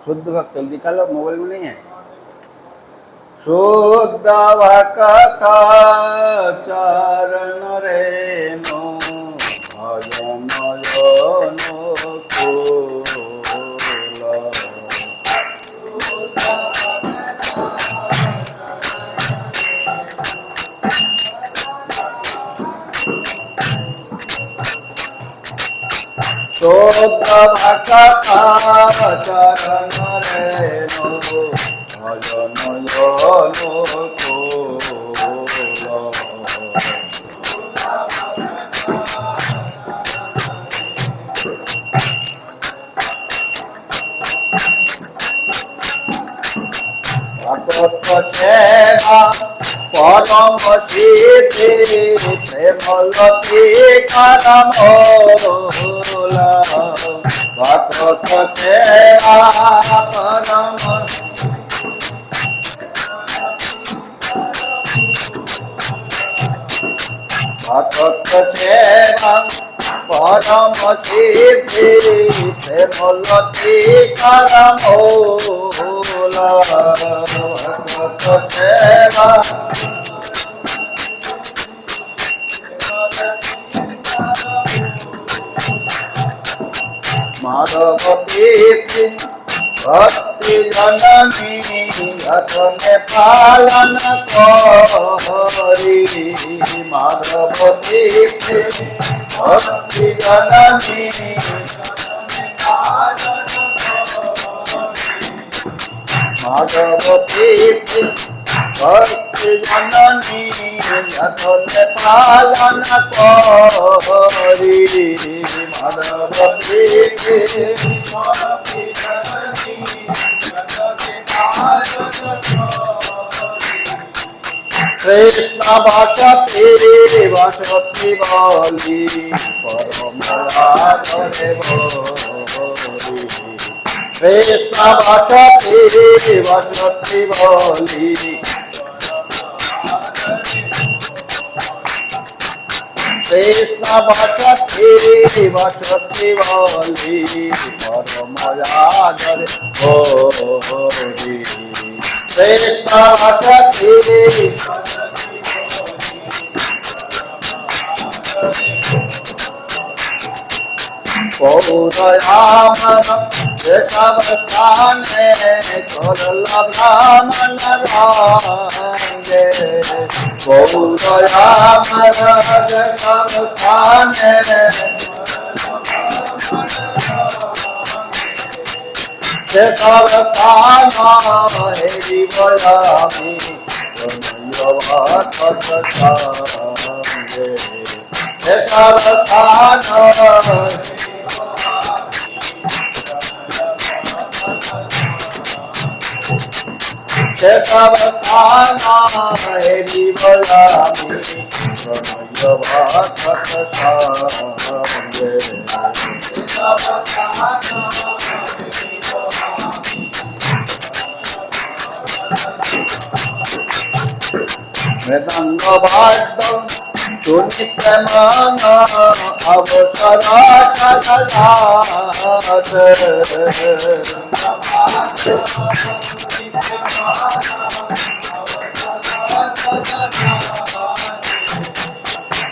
शुद्ध भक्त दिखा लो, मोबाइल में नहीं है। शुद्ध भक्ता चरण रेणु भजन जनु शुद्ध भक्ता चरण रेणु भजन जनु ভকত সেবা পরম সিদ্ধি প্রেমলতি কারম ভকত সেবা পরম ভকত সেবা পরম সিদ্ধি প্রেমলতি কারম ভকত সেবা মাধবতী ভক্তি জননী যতনে পালন করি মাধবতী ভক্তি জননী মাধবতী ভক্তি জননী যতনে পালন করি মাধবতী কৃষ্ণ ভক্তি বসতি বলি পরম আদরে বলি কৃষ্ণ ভক্তি বসতি বলি কৃষ্ণ ভক্তি বসতি বলি পরম আদরে বলি কৃষ্ণ ভক্তি পৌরয়ামন যেসব স্থানে করল ব্রাহ্মণ রঙ্গে পৌরয়ামন যেসব স্থানে যেসব স্থান হেরিব আমি ভগবত সঙ্গে যেসব স্থান যেসব স্থান হেরিব আমি ভগবত সঙ্গে মৃদঙ্গ বাদ্য শুনিতে মন অবসর সদলাত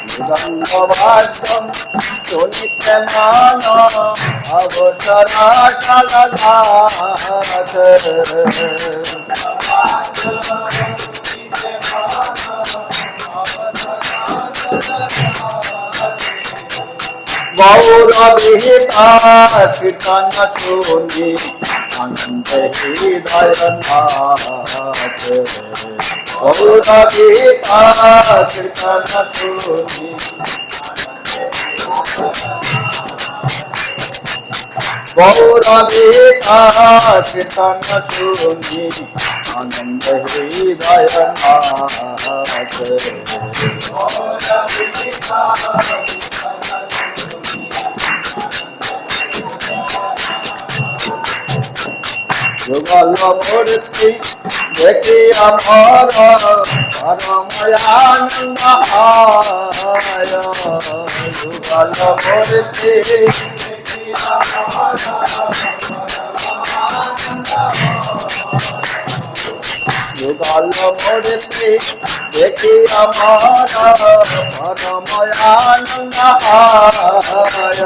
মৃদঙ্গ বাদ্য শুনিতে মন অবসর সদলাত গৌরবিহিত কীর্তন শুনি আনন্দে হৃদয় নাথ গৌরবিহিত কীর্তন শুনি গৌরবিহিত কীর্তন শুনি আনন্দে হৃদয় নাথ যুগল মূর্তি দেখি আমার পরমানন্দ হয় যুগল মূর্তি মূর্তি দেখিয়া মর পরময়ানন্দ হয়।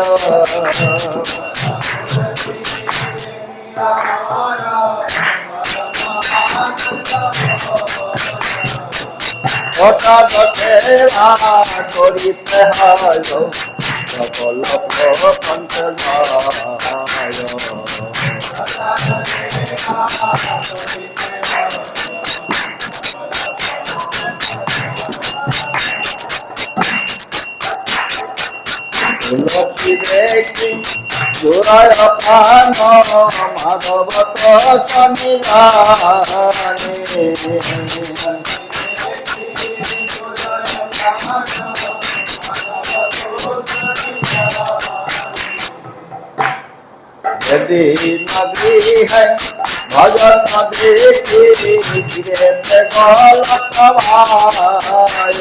প্রসাদ সেবা করিতে হয় সবল প্রপঞ্চ তুলসী দেখি জোড়ায় প্রাণ মাধবত সন্নিধানে यदि नगरी है भजन न देखी गिरे गलत भाय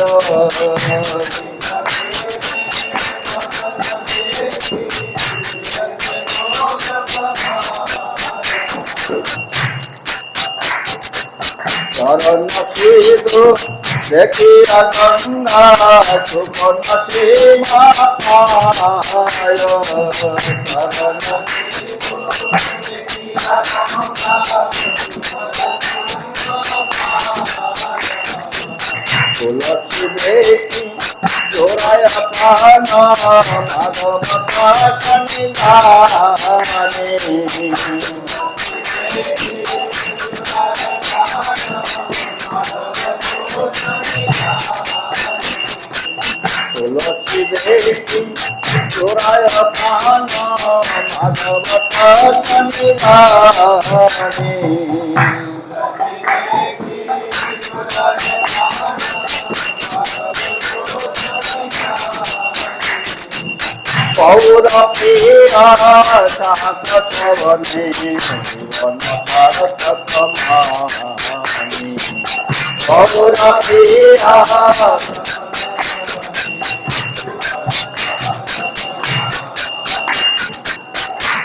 शरण सिधु देखिया गंगा सुगन सीमा पाय शरण तुलसी देखी जोड़ाय प्राण माधवता सन्निधाने तुलसी देखी जोड़ाय प्राण माधवता सन्निधाने गौर प्रिया सात सवने जीवन सार्थक मानी गौर प्रिया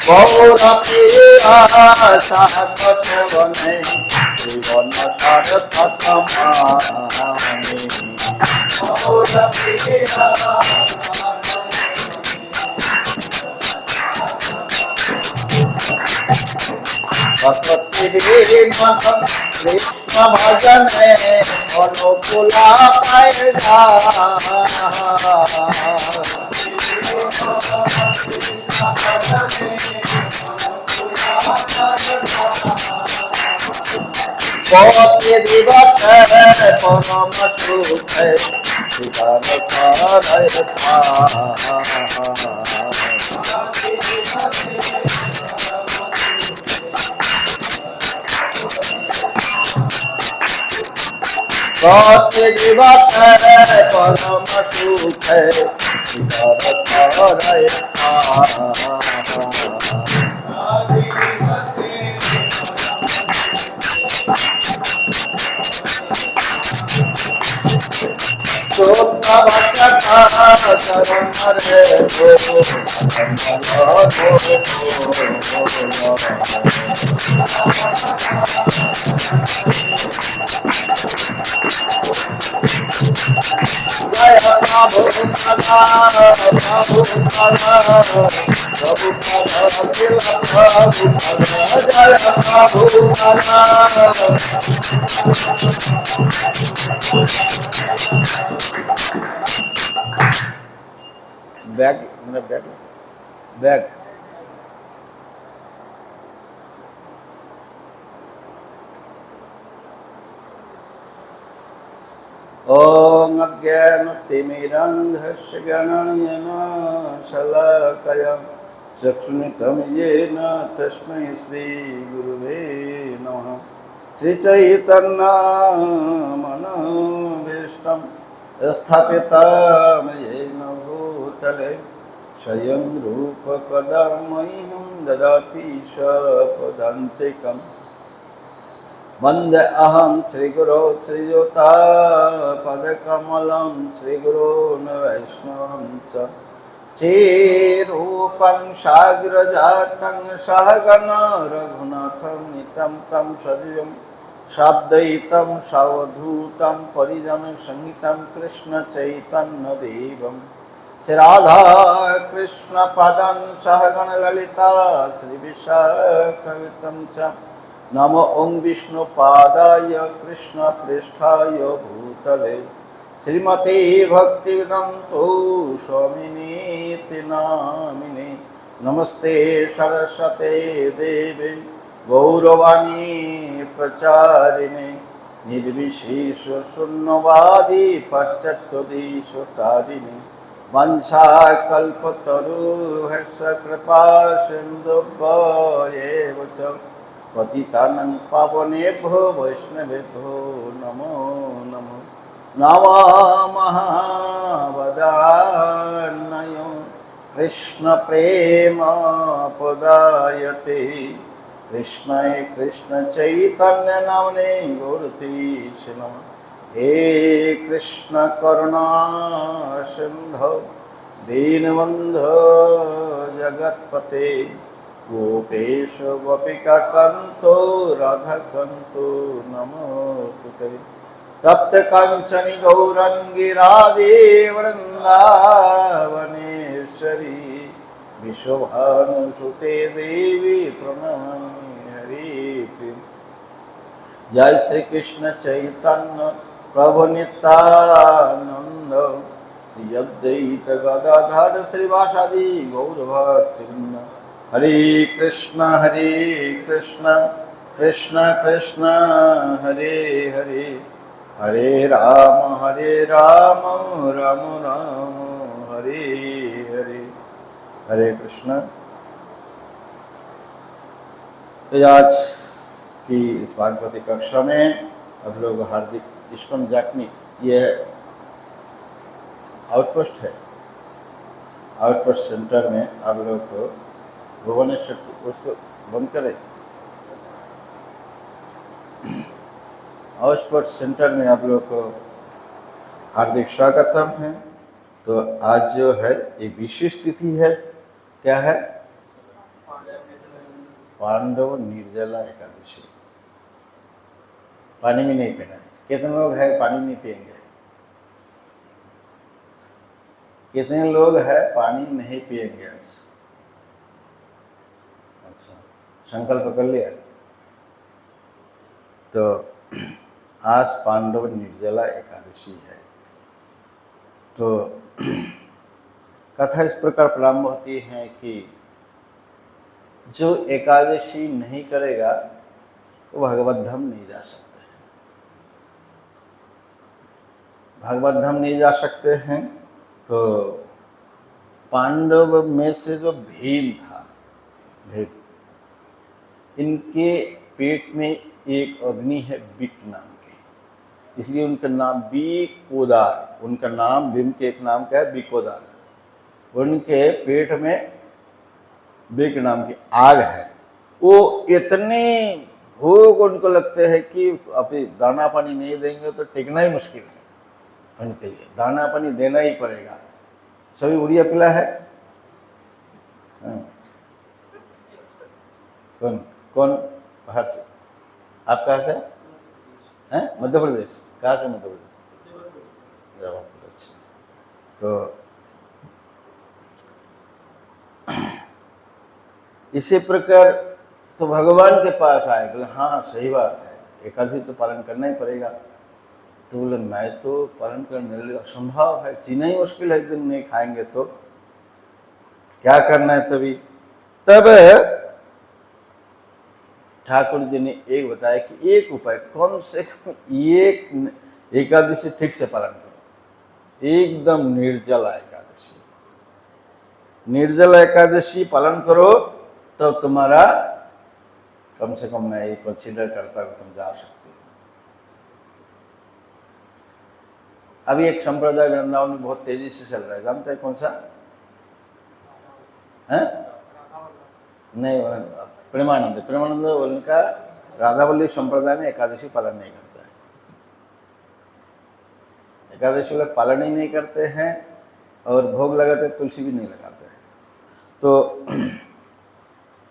गौर प्रिया सात सवने जीवन सार्थक मानी गौर प्रिया कृष्ण भजने अनुकूला पाए जा पति दिवस परम सुख उदर करता पति दिवस परम सुख उदर करता चरण रे जय प्रभु पदा प्रभु पदा प्रभु पदा शिल प्रभु पदा जय प्रभु पदा बैग मेरा बैग बैग ओम अज्ञानतिमिरन्धस्य ज्ञानाञ्जन शलाकया चक्षुरुन्मिलितं येन तस्मै श्रीगुरुवे नमः। श्रीचैतन्यमनोभीष्टं स्थापितं येन भूतले स्वयं रूपकदा मह्यं ददाति स्वपदान्तिकम्। वन्दे अहं श्रीगुरो श्रीयुतापदकमलं श्रीगुरून् वैष्णवं च श्रीरूपं साग्रजातं सहगण रघुनाथं नितं तं सजीवं साद्वैतं सावधूतं परिजन संहितं कृष्ण चैतन्य देवं श्री राधा कृष्ण पदं सहगण ललिता श्री विशाखवितं च नमो ओं विष्णुपादाय कृष्ण पृष्ठाय भूतले श्रीमते भक्तिवेदान्तो स्वामिनीति नामिने नमस्ते सरस्वते देवे गौरवाणी प्रचारिणे निर्विशेष शून्यवादी पाश्चात्यदेशतारिणे वंशाकल्पतरुर्भ्यश्च कृपा सिन्धुभ्येव च पतितानां पावनेभ्यो वैष्णवेभ्यो नमो नमो नमः वदान्यं कृष्ण प्रेम पदायते कृष्णाय कृष्ण चैतन्य नामने गौरतीश नमः हे कृष्ण करुणा सिंधु दीनबंधो जगत्पते गोपेश गोपिका कांतो राधा कांतो नमोस्तुते तप्त कांचनी गौरंगी राधे वृंदावनेश्वरी विश्वभानुसुते देवी प्रणमामि हरि प्रिय जय श्री कृष्ण चैतन्य प्रभु नित्यानंद श्री अद्वैत गदाधर श्रीवासादि गौरभक्तवृंद हरे कृष्ण कृष्ण कृष्ण हरे हरे हरे राम राम राम हरे हरे हरे कृष्ण। तो आज की इस भागवती कक्षा में अब लोग हार्दिक इस्कॉन जाटनी ये आउटपोस्ट है। आउटपोस्ट सेंटर में आप लोग को भुवनेश्वर उसको बंद करें। आउटपोस्ट सेंटर में आप लोग को हार्दिक स्वागतम है। तो आज जो है एक विशेष तिथि है। क्या है? पांडव निर्जला एकादशी। पानी भी नहीं पीना है। कितने लोग हैं पानी नहीं पिएंगे? कितने लोग हैं पानी नहीं पिएंगे आज? अच्छा, संकल्प कर लिया। तो आज पांडव निर्जला एकादशी है। तो कथा इस प्रकार प्रारंभ होती है कि जो एकादशी नहीं करेगा वो भगवत धाम नहीं जा सकते हैं। भगवत धाम नहीं जा सकते हैं। तो पांडव में से जो भीम था, भीम, इनके पेट में एक अग्नि है बिक नाम की, इसलिए उनका नाम बिकोदार। उनका नाम भीम के एक नाम का है बिकोदार। उनके पेट में बिक नाम की आग है। वो इतने भूख उनको लगते हैं कि अभी दाना पानी नहीं देंगे तो टिकना ही मुश्किल है। उनके लिए दाना पानी देना ही पड़ेगा। सभी उड़िया पिला है? कौन कौन बाहर से? आप कहाँ से हैं? मध्य प्रदेश। कहाँ से? मध्य प्रदेश, जबलपुर। अच्छा, तो इसी प्रकार तो भगवान के पास आए, बोले हाँ सही बात है, एकादशी तो पालन करना ही पड़ेगा। तो बोले मैं तो पालन करने लिए असंभव है, जीना ही मुश्किल है, एक दिन नहीं खाएंगे तो क्या करना है। तब ठाकुर जी ने एक बताया कि एक उपाय, कौन से एक एकादशी ठीक से पालन करो, एकदम निर्जला एकादशी। निर्जला एकादशी पालन करो तो तुम्हारा कम से कम मैं ये कंसीडर करता हूँ तुम जा सकते हो। अभी एक संप्रदाय वृंदावन में बहुत तेजी से चल रहा है, जानते हैं कौन सा है? नहीं, प्रेमानंद। प्रेमानंद उनका राधावल्लभ संप्रदाय में एकादशी पालन नहीं करता है। एकादशी लोग पालन ही नहीं करते हैं और भोग लगाते, तुलसी भी नहीं लगाते हैं। तो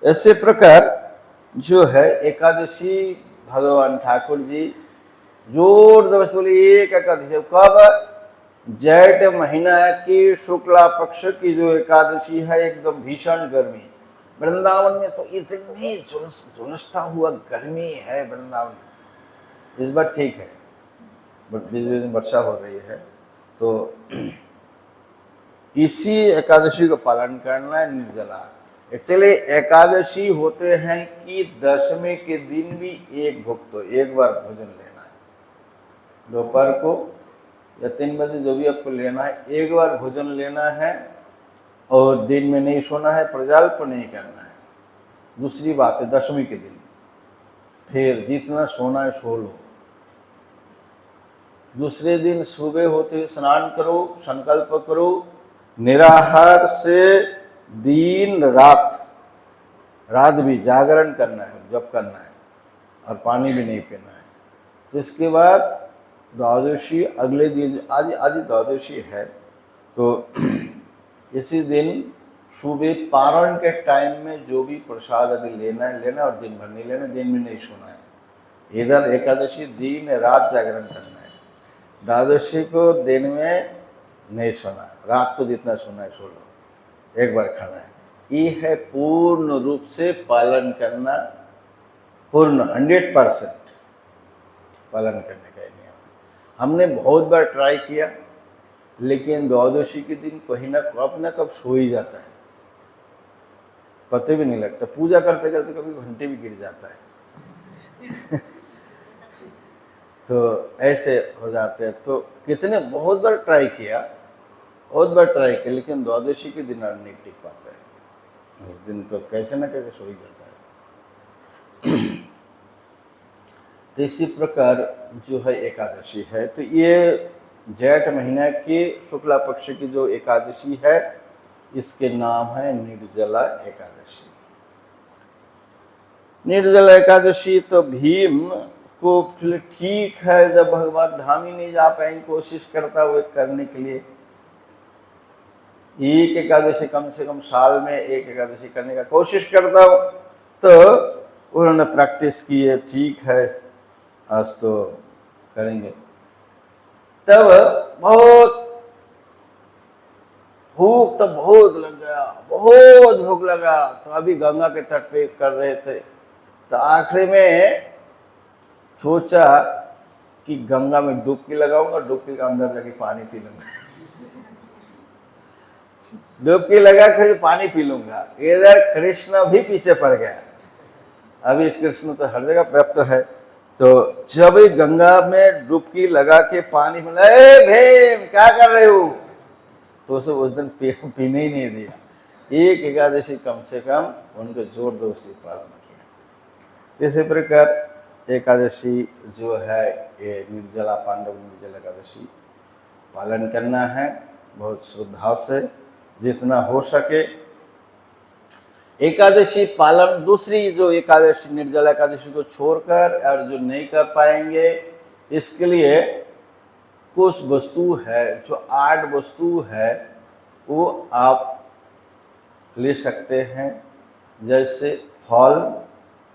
ऐसे प्रकार जो है एकादशी भगवान ठाकुर जी जोर दबस बोले एक एकादशी। कब? जेठ महीना की शुक्ला पक्ष की जो एकादशी है, एकदम भीषण गर्मी। वृंदावन में तो इतनी झुलसता हुआ गर्मी है वृंदावन में। इस बार ठीक है, बट बीच बीच में वर्षा हो रही है। तो इसी एकादशी को पालन करना है, निर्जला। एक्चुअली एकादशी होते हैं कि दशमी के दिन भी एक भुक्त, एक बार भोजन लेना है। दोपहर को या 3 बजे जो भी आपको लेना है, एक बार भोजन लेना है और दिन में नहीं सोना है, प्रजाल्प नहीं करना है। दूसरी बात है दशमी के दिन फिर जितना सोना है सो लो। दूसरे दिन सुबह होते हुए स्नान करो, संकल्प करो, निराहार से दिन रात भी जागरण करना है, जप करना है और पानी भी नहीं पीना है। तो इसके बाद द्वादशी अगले दिन, आज द्वादशी है, तो इसी दिन सुबह पारण के टाइम में जो भी प्रसाद आदि लेना है लेना, और दिन भर नहीं लेना, दिन में नहीं सोना है। इधर एकादशी दिन रात जागरण करना है, द्वादशी को दिन में नहीं सोना, रात को जितना सोना है सो लो, एक बार खाना है। ये है पूर्ण रूप से पालन करना, पूर्ण 100% पालन करने का नियम। हमने बहुत बार ट्राई किया, लेकिन द्वादशी के दिन कहीं ना कब सो ही जाता है, पता भी नहीं लगता। पूजा करते करते कभी घंटे भी गिर जाता है तो ऐसे हो जाते हैं। तो कितने बहुत बार ट्राई किया, लेकिन द्वादशी के दिन नहीं टिक पाता है। उस दिन तो कैसे ना कैसे सो ही जाता है तो इसी प्रकार जो है एकादशी है, तो ये जेठ महीना की शुक्ला पक्ष की जो एकादशी है, इसके नाम है निर्जला एकादशी। निर्जला एकादशी तो भीम को ठीक है, जब भगवान धाम ही नहीं जा पाएंगे, कोशिश करता हुए करने के लिए एक एकादशी कम से कम साल में एक एकादशी करने का कोशिश करता हो, तो उन्होंने प्रैक्टिस की है, ठीक है आज तो करेंगे। तब बहुत भूख तो बहुत लग गया, बहुत भूख लगा, तो अभी गंगा के तट पे कर रहे थे, तो आखिरी में सोचा कि गंगा में डुबकी लगाऊंगा, डुबकी के अंदर जाके पानी पी लूंगा डुबकी लगा के पानी पी लूंगा। इधर कृष्ण भी पीछे पड़ गया। अभी कृष्ण तो हर जगह व्याप्त है। तो जब गंगा में डुबकी लगा के पानी में, भीम क्या कर रहे हो, तो उस दिन पीने ही नहीं दिया। एक एकादशी कम से कम उनको जोर जबरदस्ती पालन किया। इसी प्रकार एकादशी जो है ये निर्जला, पांडव निर्जला एकादशी पालन करना है बहुत श्रद्धा से, जितना हो सके। एकादशी पालन, दूसरी जो एकादशी निर्जला एकादशी को छोड़कर और जो नहीं कर पाएंगे, इसके लिए कुछ वस्तु है, जो 8 वस्तु है वो आप ले सकते हैं, जैसे फल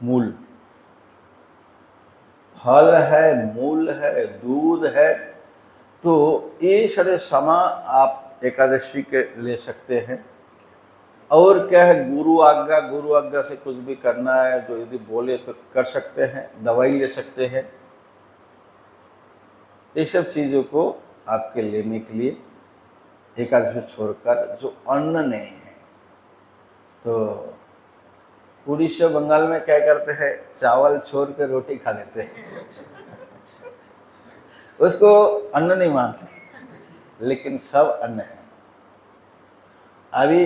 मूल, फल है, मूल है, दूध है। तो ये सारे सामान आप एकादशी के ले सकते हैं। और क्या है, गुरु आज्ञा से कुछ भी करना है, जो यदि बोले तो कर सकते हैं, दवाई ले सकते हैं। ये सब चीज़ों को आपके लेने के लिए एकादशी छोड़कर, जो अन्न नहीं है, तो उड़ीसा बंगाल में क्या करते हैं, चावल छोड़ के रोटी खा लेते हैं उसको अन्न नहीं मानते, लेकिन सब अन्न है। अभी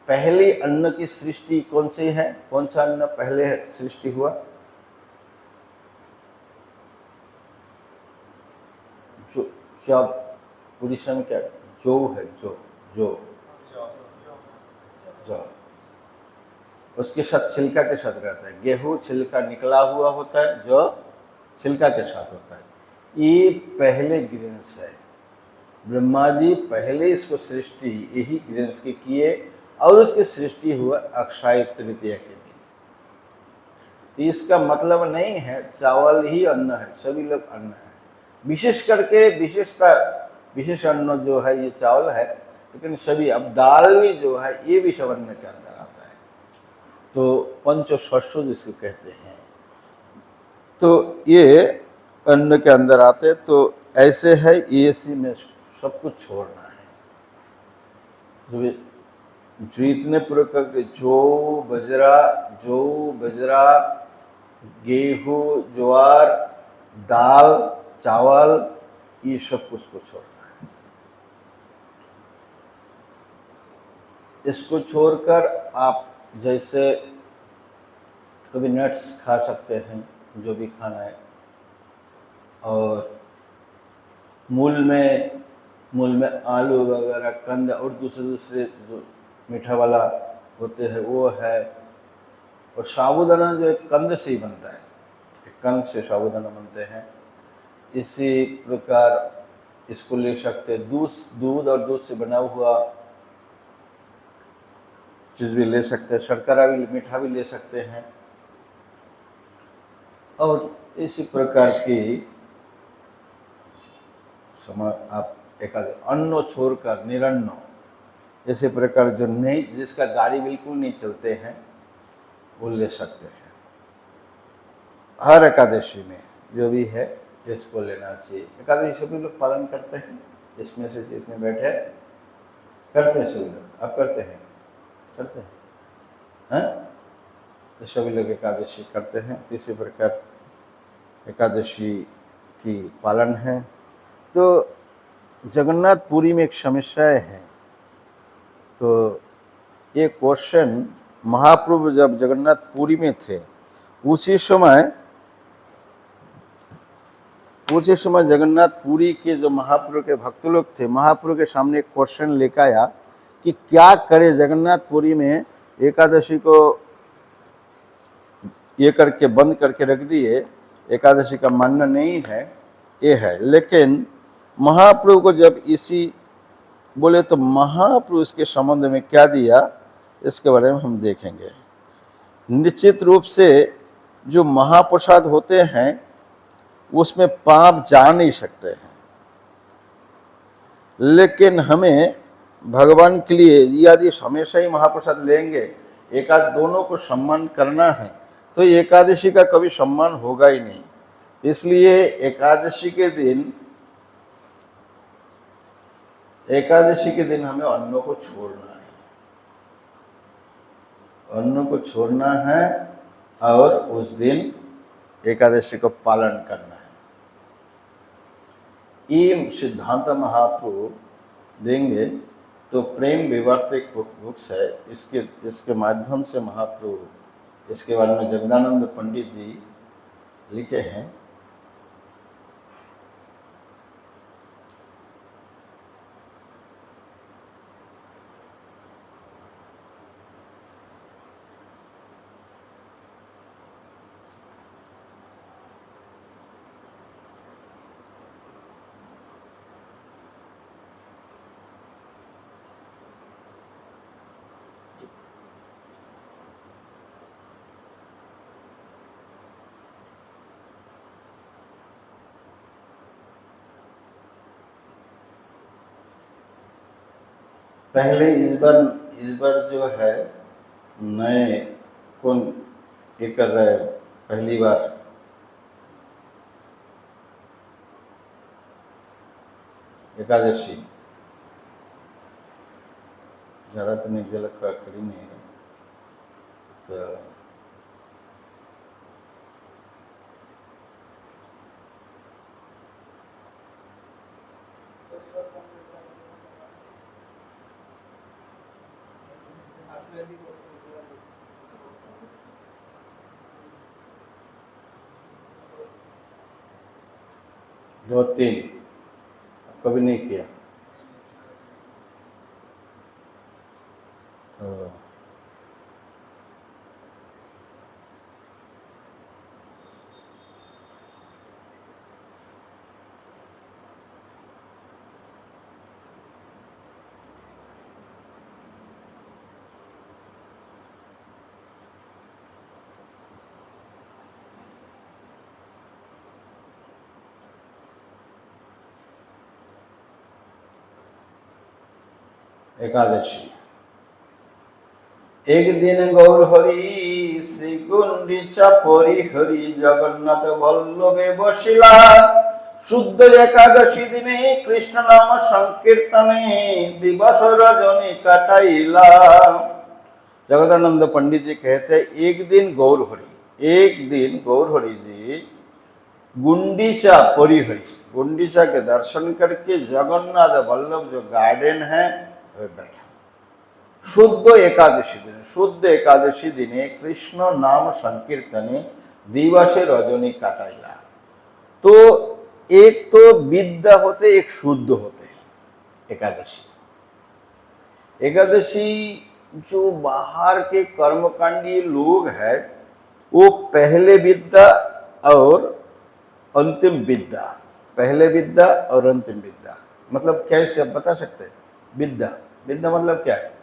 पहली अन्न की सृष्टि कौन सी है, कौन सा अन्न पहले सृष्टि हुआ? जो जब उड़ीसा में क्या जो है, जो उसके साथ छिलका के साथ रहता है। गेहूं छिलका निकला हुआ होता है, जो छिलका के साथ होता है। ये पहले ग्रेन्स है। ब्रह्मा जी पहले इसको सृष्टि यही ग्रेन्स के किए, और उसकी सृष्टि हुआ अक्षय तृतीया के दिन। तो इसका मतलब नहीं है चावल ही अन्न है, सभी लोग अन्न है। विशेष करके विशेष अन्न जो है ये चावल है, लेकिन सभी, अब दाल भी जो है ये भी सब अन्न के अंदर आता है। तो पंचशस्य जिसको कहते हैं, तो ये अन्न के अंदर आते। तो ऐसे है, ये इसी में सब कुछ छोड़ना है। जो इतने प्रकार के जौ बजरा, गेहूँ, ज्वार, दाल, चावल, ये सब कुछ को छोड़ना है। इसको छोड़कर आप जैसे कभी नट्स खा सकते हैं, जो भी खाना है, और मूल में आलू वगैरह, कंद और दूसरे जो मीठा वाला होते हैं वो है। और साबूदाना जो एक कंद से ही बनता है, एक कंद से साबूदाना बनते हैं। इसी प्रकार इसको ले सकते हैं, दूध और दूध से बना हुआ चीज़ भी ले सकते हैं, शर्करा भी, मीठा भी ले सकते हैं। और इसी प्रकार की आप अन्न छोड़कर निरन्न, इसी प्रकार जो नहीं, जिसका गाड़ी बिल्कुल नहीं चलते हैं, वो ले सकते हैं। हर एकादशी में जो भी है इसको लेना चाहिए। एकादशी सभी लोग पालन करते हैं, इसमें से जितने बैठे करते हैं सभी लोग। आप करते हैं हैं? तो सभी लोग एकादशी करते हैं। इसी प्रकार एकादशी की पालन है। तो जगन्नाथपुरी में एक समस्या है। तो ये क्वेश्चन, महाप्रभु जब जगन्नाथपुरी में थे, उसी समय जगन्नाथपुरी के जो महाप्रभु के भक्त लोग थे, महाप्रभु के सामने एक क्वेश्चन लेकर आया कि क्या करे, जगन्नाथपुरी में एकादशी को ये करके बंद करके रख दिए, एकादशी का मानना नहीं है, ये है। लेकिन महाप्रभु को जब इसी बोले, तो महाप्रभु इसके संबंध में क्या दिया, इसके बारे में हम देखेंगे। निश्चित रूप से जो महाप्रसाद होते हैं उसमें पाप जा नहीं सकते हैं, लेकिन हमें भगवान के लिए यदि हमेशा ही महाप्रसाद लेंगे, दोनों को सम्मान करना है, तो एकादशी का कभी सम्मान होगा ही नहीं। इसलिए एकादशी के दिन हमें अन्न को छोड़ना है, और उस दिन एकादशी को पालन करना है। ये सिद्धांत महाप्रभु देंगे। तो प्रेम विवर्तक बुक्स है, इसके माध्यम से महाप्रभु इसके बारे में जगदानंद पंडित जी लिखे हैं। पहले इस बार जो है नए कौन ये कर रहा है, पहली बार एकादशी, ज़्यादा तो निर्जला करी नहीं है। तो दो तीन कभी नहीं किया। तो एकादशी। एक दिन गौर हरि श्री गुंडीचा परिहरि जगन्नाथ वल्लभे बसिला। शुद्ध एकादशी दिने कृष्ण नाम संकीर्तने दिवस रजनी काटाइला। जगदानंद पंडित जी कहते हैं एक दिन गौर हरि जी गुंडीचा परिहरि, गुंडीचा के दर्शन करके जगन्नाथ वल्लभ जो गार्डन है वह बैठा। शुद्ध एकादशी दिने कृष्ण नाम संकीर्तने दिवसे रजनी काटाइला। तो एक तो विद्या होते, एक शुद्ध होते हैं एकादशी जो बाहर के कर्मकांडी लोग हैं वो पहले विद्या और अंतिम विद्या, पहले विद्या और अंतिम विद्या मतलब कैसे आप बता सकते हैं? विद्या मतलब क्या है?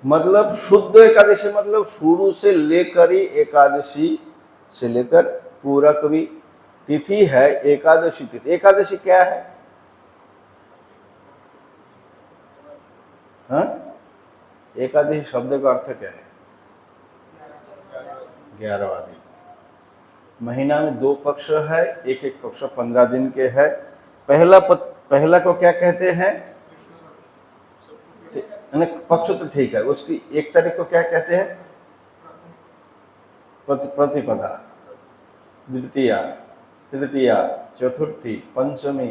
मतलब शुद्ध एकादशी मतलब शुरू से लेकर ही एकादशी से लेकर पूरा कभी तिथि है एकादशी तिथि। एकादशी क्या है? हाँ? एकादशी शब्द का अर्थ क्या है? 11वां दिन। महीना में 2 पक्ष है, एक पक्ष 15 दिन के है। पहला को क्या कहते हैं? पक्ष तो ठीक है, उसकी 1 तारीख को क्या कहते हैं? प्रतिपदा, द्वितीया, तृतीया, चतुर्थी, पंचमी,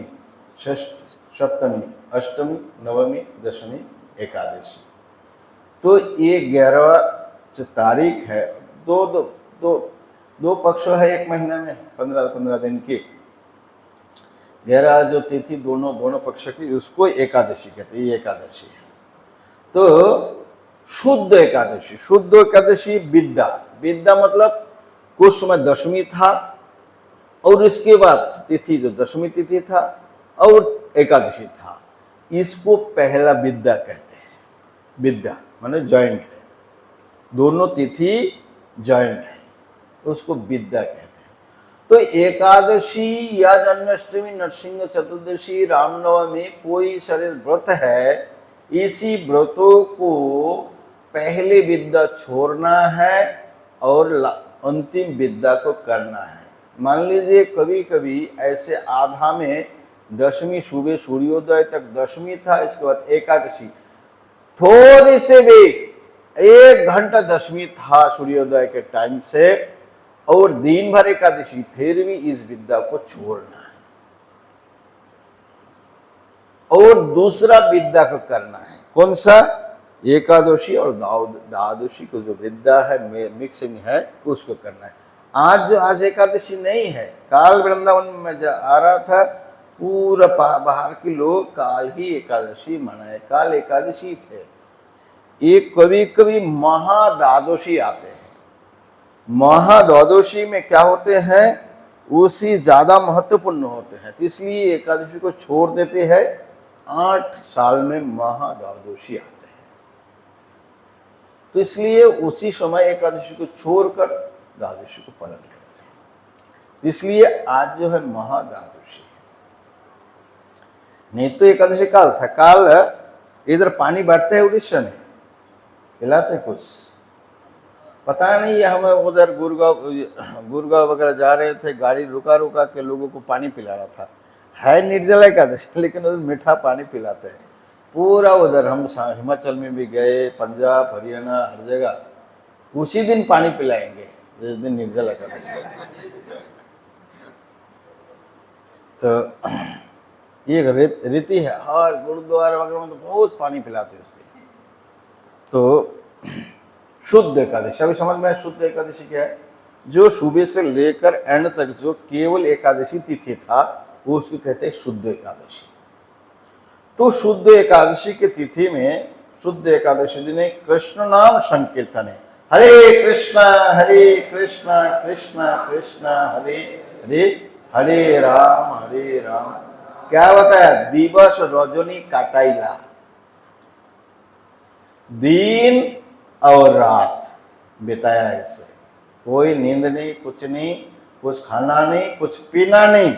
षष्ठी, सप्तमी, अष्टमी, नवमी, दशमी, एकादशी। तो ये 11वां तारीख है। दो पक्ष है एक महीने में 15 दिन की। 11 जो तिथि दोनों पक्ष की उसको एकादशी कहते हैं। ये एकादशी है। तो शुद्ध एकादशी विद्या मतलब कुछ समय दशमी था और इसके बाद तिथि जो दशमी तिथि था और एकादशी था, इसको पहला विद्या कहते हैं। विद्या माने जॉइंट है, दोनों तिथि जॉइंट है, उसको विद्या कहते हैं। तो एकादशी या जन्माष्टमी, नरसिंह चतुर्दशी, रामनवमी कोई शरीर व्रत है, इसी व्रतों को पहले विद्या छोड़ना है और अंतिम विद्या को करना है। मान लीजिए कभी कभी ऐसे आधा में दशमी सुबह सूर्योदय तक दशमी था, इसके बाद एकादशी थोड़ी से भी 1 घंटा दशमी था सूर्योदय के टाइम से और दिन भर एकादशी, फिर भी इस विद्या को छोड़ना है और दूसरा विद्या को करना है। कौन सा? एकादशी और द्वादशी को जो विद्या है मिक्सिंग है उसको करना है। आज एकादशी नहीं है। काल वृंदावन में आ रहा था, पूरा बाहर के लोग काल ही एकादशी मनाए, काल एकादशी थे। एक कभी महाद्वादशी आते हैं। महाद्वादशी में क्या होते हैं? उसी ज्यादा महत्वपूर्ण होते हैं, तो इसलिए एकादशी को छोड़ देते हैं। 8 साल में महाद्वादशी आते हैं, तो इसलिए उसी समय एकादशी को छोड़कर द्वादशी को पालन करते हैं। इसलिए आज जो है महाद्वादशी, नहीं तो एकादशी काल था। काल इधर पानी बढ़ता है उड़ीसा में, पिलाते कुछ पता नहीं है। हमें उधर गुड़गांव वगैरह जा रहे थे, गाड़ी रुका के लोगों को पानी पिला रहा था। है निर्जला एकादशी, लेकिन उधर मीठा पानी पिलाते हैं पूरा। उधर हम हिमाचल में भी गए, पंजाब, हरियाणा, हर जगह उसी दिन पानी पिलाएंगे जिस दिन निर्जला एकादशी। तो ये रीति है, और गुरुद्वारा वगैरह में तो बहुत पानी पिलाते उस दिन। तो शुद्ध एकादशी, अभी समझ में आया शुद्ध एकादशी क्या है? जो सुबह से लेकर एंड तक जो केवल एकादशी तिथि था वो उसको कहते हैं शुद्ध एकादशी। तो शुद्ध एकादशी के तिथि में, शुद्ध एकादशी दिन कृष्ण नाम संकीर्तन है। हरे कृष्णा कृष्ण कृष्ण हरे हरे, हरे राम। क्या बताया? दिवस रजनी काटाइला, दिन और रात बिताया ऐसे। कोई नींद नहीं, कुछ नहीं, कुछ खाना नहीं, कुछ पीना नहीं,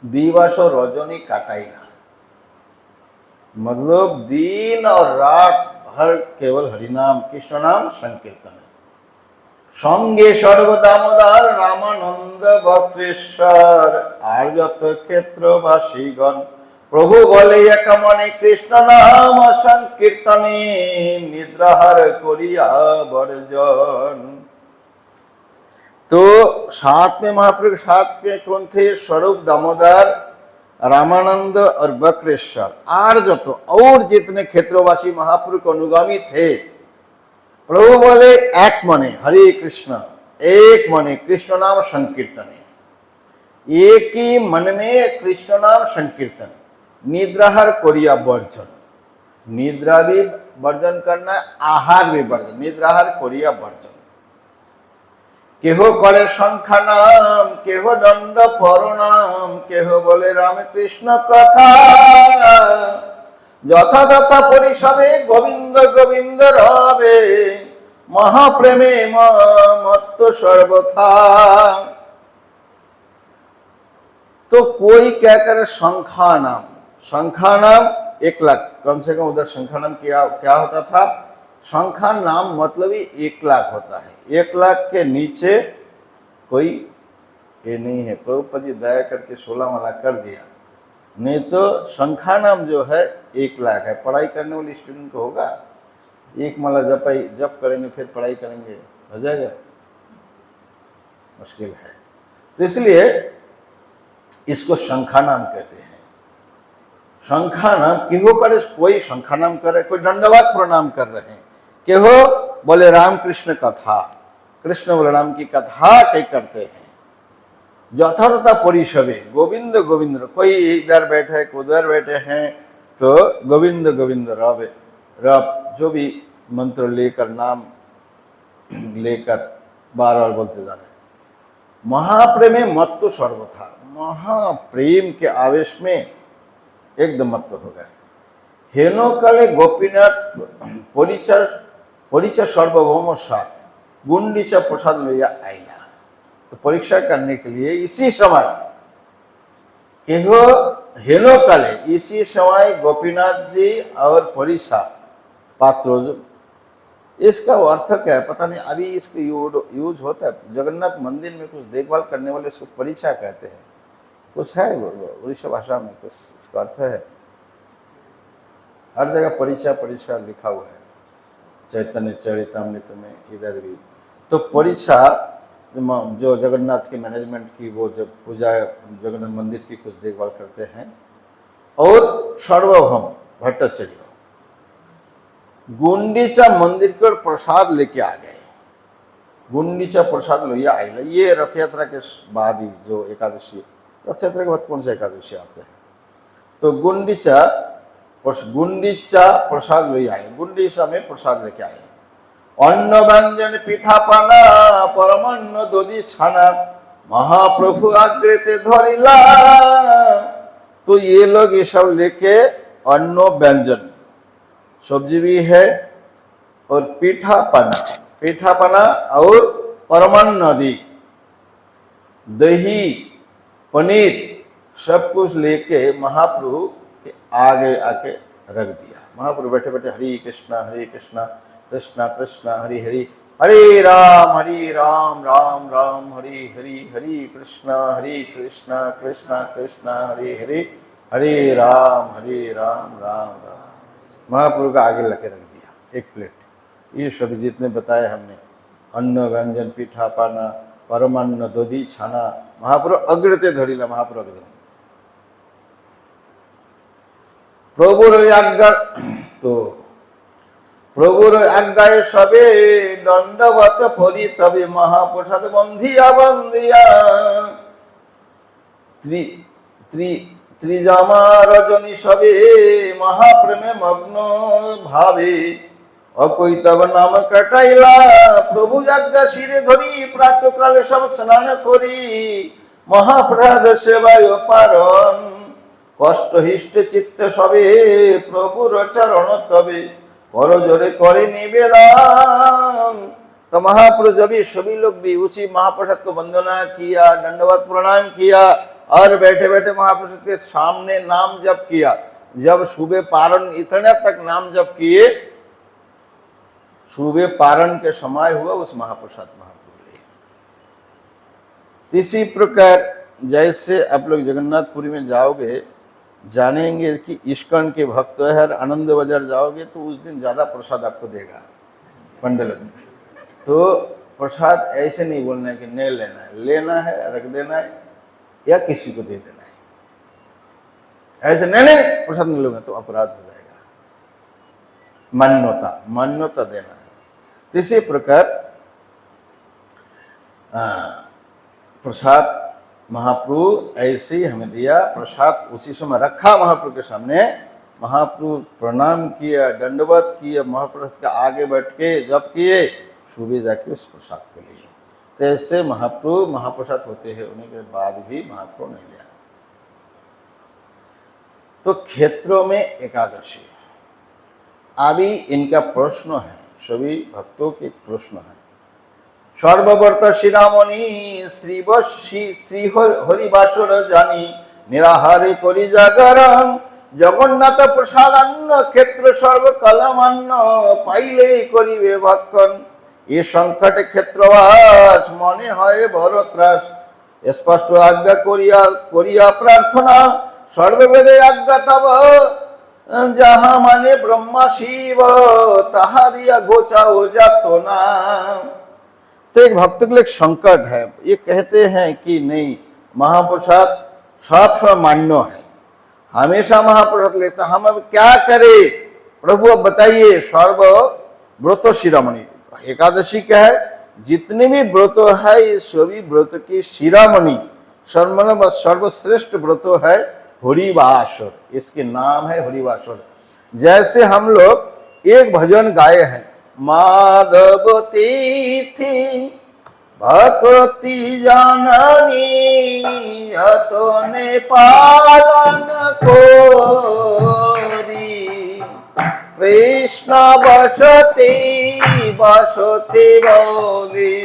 दिवस और रजनी काटाइला। मतलब दिन और रात भर केवल हरिनाम कृष्ण नाम संकीर्तन है। संगे सर्व दामोदर रामानंद बक्रेश्वर आर्यत क्षेत्रवासीगण प्रभु बोले एक मने कृष्ण नाम संकीर्तने निद्राहार करिया वर्जन। तो साथ में महाप्रभु के साथ में कौन थे? स्वरूप दामोदर, रामानंद और बक्रेश्वर आर्यत और जितने क्षेत्रवासी महाप्रभु के अनुगामी थे, प्रभु बोले एक मने हरे कृष्ण, एक मने कृष्ण नाम संकीर्तन, एक ही मन में कृष्ण नाम संकीर्तन, निद्राहार करिया वर्जन, निद्रा भी वर्जन करना, आहार भी वर्जन, निद्राहार करिया वर्जन। केहो करे संख्या नाम, केहो दंड प्रणाम, केहो बोले राम कृष्ण कथा, যথা তথা পরিসবে গোবিন্দ গোবিন্দ রবে महाप्रेमे मत्त सर्वथा। तो कोई क्या करे संख्या नाम, संख्या नाम 1 लाख कम से कम, उधर संख्या नाम क्या होता था? संख्या नाम मतलब ही 1 लाख होता है। 1 लाख के नीचे कोई ये नहीं है। प्रभुपद जी दया करके 16 माला कर दिया, नहीं तो संख्या नाम जो है 1 लाख है। पढ़ाई करने वाले स्टूडेंट को होगा, 1 माला जप करेंगे फिर पढ़ाई करेंगे, हो जाएगा? मुश्किल है। तो इसलिए इसको संख्या नाम कहते हैं। संख्या नाम केहो करे, कोई संख्या नाम कर रहे, कोई दंडवत प्रणाम कर रहे हैं, केहो बोले राम कृष्ण कथा, कृष्ण बलराम की कथा कई करते हैं। यथा तथा परिसरे गोविंद गोविंद, कोई इधर बैठे है, कोई उधर बैठे हैं, तो गोविंद गोविंद रब रब, जो भी मंत्र लेकर नाम लेकर बार बार बोलते जा रहे हैं। महाप्रेमे मत्त सर्वथा, महाप्रेम के आवेश में एकदम मत्त हो गए। हेनो काले गोपीनाथ परिचय सार्वभौम साथ गुंडीचा प्रसाद लिया आईला। तो परीक्षा करने के लिए इसी समय केहो हेनो काले, इसी समय गोपीनाथ जी और परीक्षा पात्रों, इसका अर्थ क्या है पता नहीं। अभी इसको यूज होता है जगन्नाथ मंदिर में, कुछ देखभाल करने वाले इसको परीक्षा कहते हैं, कुछ है उड़ीसा भाषा में कुछ इसका अर्थ है। हर जगह परीक्षा परीक्षा लिखा हुआ है, चैतन्य चरितामृत में, इधर भी। तो परीक्षा जो जगन्नाथ के मैनेजमेंट की, वो जब पूजा जगन्नाथ मंदिर की कुछ देखभाल करते हैं। और सार्वभौम भट्टाचार्य गुंडीचा मंदिर को प्रसाद लेके आ गए। गुंडीचा प्रसाद लोहिया आइला, ये रथ यात्रा के बाद ही जो एकादशी, रथ यात्रा के बाद कौन सा एकादशी आते हैं, तो गुंडीचा प्रसाद लोहिया आए, गुंडीचा में प्रसाद लेके आए। अन्न व्यंजन पिठा पाना परमान्न दधि छाना महाप्रभु आग्रते धरिला। तो ये लोग ये सब लेके अन्न व्यंजन, सब्जी भी है और पीठा पाना और परमान्न नदी, दही पनीर सब कुछ लेके महाप्रभु के आगे आके रख दिया। महाप्रभु बैठे बैठे हरे कृष्णा कृष्णा कृष्णा हरि हरि, हरे राम राम राम हरि हरि, हरे कृष्णा कृष्णा कृष्णा हरि हरि, हरे राम राम राम। महाप्रभु का आगे लगे रख दिया 1 प्लेट। ये सभी जितने बताए हमने, अन्न व्यंजन पीठा पाना परमान्न दधि छाना, महाप्रभु अग्रते धरिला। महाप्रभु प्रभुर आज्ञा, तो प्रभुर आज्ञाय सबे दंडवत फरी तबे महाप्रसाद बंधिया त्रिजामा रजनी सबे महाप्रेमे मग्न भावे अकोई तब नाम कटाइला। प्रभु आज्ञा शिरे धरी प्रातःकाले सब स्नान करी महाप्रसाद सेवाय पारन कष्ट हिष्ट चित्त सबे प्रभुर चरण तबे कर जोरे करे निवेदन। तो महाप्रभु जब सभी लोग भी उसी महाप्रसाद को वंदना किया, दंडवत प्रणाम किया और बैठे बैठे महाप्रसाद के सामने नाम जप किया। जब सुबह पारण इतने तक नाम जप किए, सुबह पारण के समय हुआ उस महाप्रसाद महाप्रभु लिए। इसी प्रकार जैसे आप लोग जगन्नाथपुरी में जाओगे, जानेंगे कि इस्कॉन के भक्त है, आनंद बाजार जाओगे तो उस दिन ज़्यादा प्रसाद आपको देगा पंडल में। तो प्रसाद ऐसे नहीं बोलना है कि नहीं लेना है, लेना है, रख देना है या किसी को दे देना है। ऐसे नहीं प्रसाद नहीं लूंगा तो अपराध हो जाएगा। मान्यता देना है। तो इसी प्रकार प्रसाद महाप्रभु ऐसे ही हमें दिया। प्रसाद उसी समय रखा महाप्रभु के सामने, महाप्रभु प्रणाम किया, दंडवत किया, महाप्रसाद के आगे बैठ के जप किए, सुबह जाके उस प्रसाद को लिए। तो ऐसे महाप्रभु महाप्रसाद होते हैं, उन्हीं के बाद भी महाप्रभु नहीं लिया। तो क्षेत्रों में एकादशी, अभी इनका प्रश्न है, सभी भक्तों के प्रश्न है। सर्ववर्त शिरामणि श्री हरिबासर जानी निराहारे करी जागरण जगन्नाथ प्रसादान्न क्षेत्र सर्वकालमान्न पाइले करिबे भक्षण। ये संकट क्षेत्रवास मने हय बड़ त्रास स्पष्ट आज्ञा करिया प्रार्थना सर्ववेदे आज्ञा तब जहाँ माने ब्रह्मा शिव ताहारिया गोचा हो जातो ना। तो एक भक्त के लिए संकट है, ये कहते हैं कि नहीं महाप्रसाद सब समय मान्य है, हमेशा महाप्रसाद लेता, हम अब क्या करें प्रभु अब बताइए। सर्व व्रत शिरोमणि, एकादशी क्या है, जितने भी व्रत है ये सभी व्रत की शिरोमणि सर्वश्रेष्ठ व्रत है हरिवासर, इसके नाम है हरिवासर। जैसे हम लोग एक भजन गाए हैं, माधव तीर्थी भक्ति जाननी हतने पालन कोरी कृष्ण बसती बोली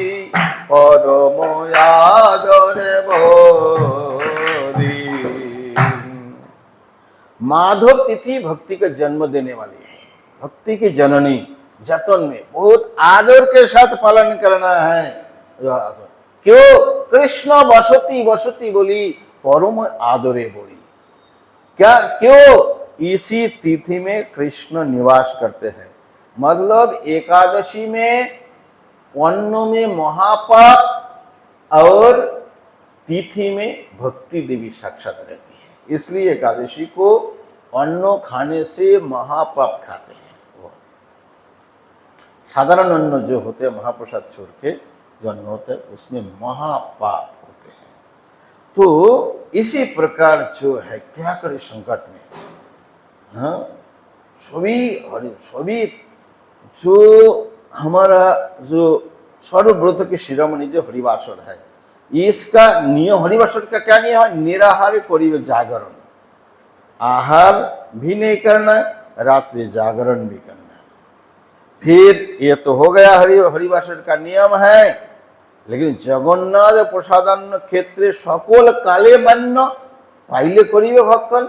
परम आदर भोरी। माधव तिथि भक्ति का जन्म देने वाली है, भक्ति की जननी, जतन में बहुत आदर के साथ पालन करना है। क्यों कृष्ण बसती बोली परम आदरे बोली, क्या क्यों इसी तिथि में कृष्ण निवास करते हैं। मतलब एकादशी में अन्न में महापाप और तिथि में भक्ति देवी साक्षात रहती है, इसलिए एकादशी को अन्न खाने से महापाप खाते हैं। साधारण अन्न जो होते हैं महाप्रसाद छोड़ के जो अन्न होते हैं उसमें महापाप होते हैं। तो इसी प्रकार जो है क्या करे संकट में, हाँ सभी जो हमारा जो सर्वव्रत की शिरोमणि जो हरिवासर है, इसका नियम हरिवासर का क्या नियम है, निराहार करिबे जागरण, आहार भी नहीं करना, रात्रि जागरण भी करना। फिर ये तो हो गया हरिवासर का नियम है, लेकिन जगन्नाथ प्रसादान्न क्षेत्रे सकल काले मान्य पाइले करिबे भक्षण।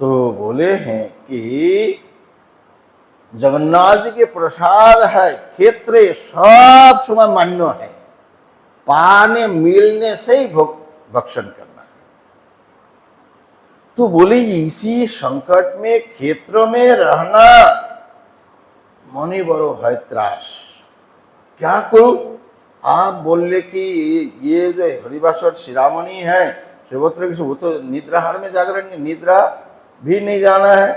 तो बोले हैं कि जगन्नाथ जी के प्रसाद है, क्षेत्रे सब समय मान्य है, पाने मिलने से ही भक्षण करना है। तो बोले इसी संकट में क्षेत्र में रहना मनी बड़ो है त्रास, क्या करूं। आप बोले कि ये जो हरिवासर शिरोमणि है शिवोत्र वो तो निद्राहार में जागरण, निद्रा भी नहीं जाना है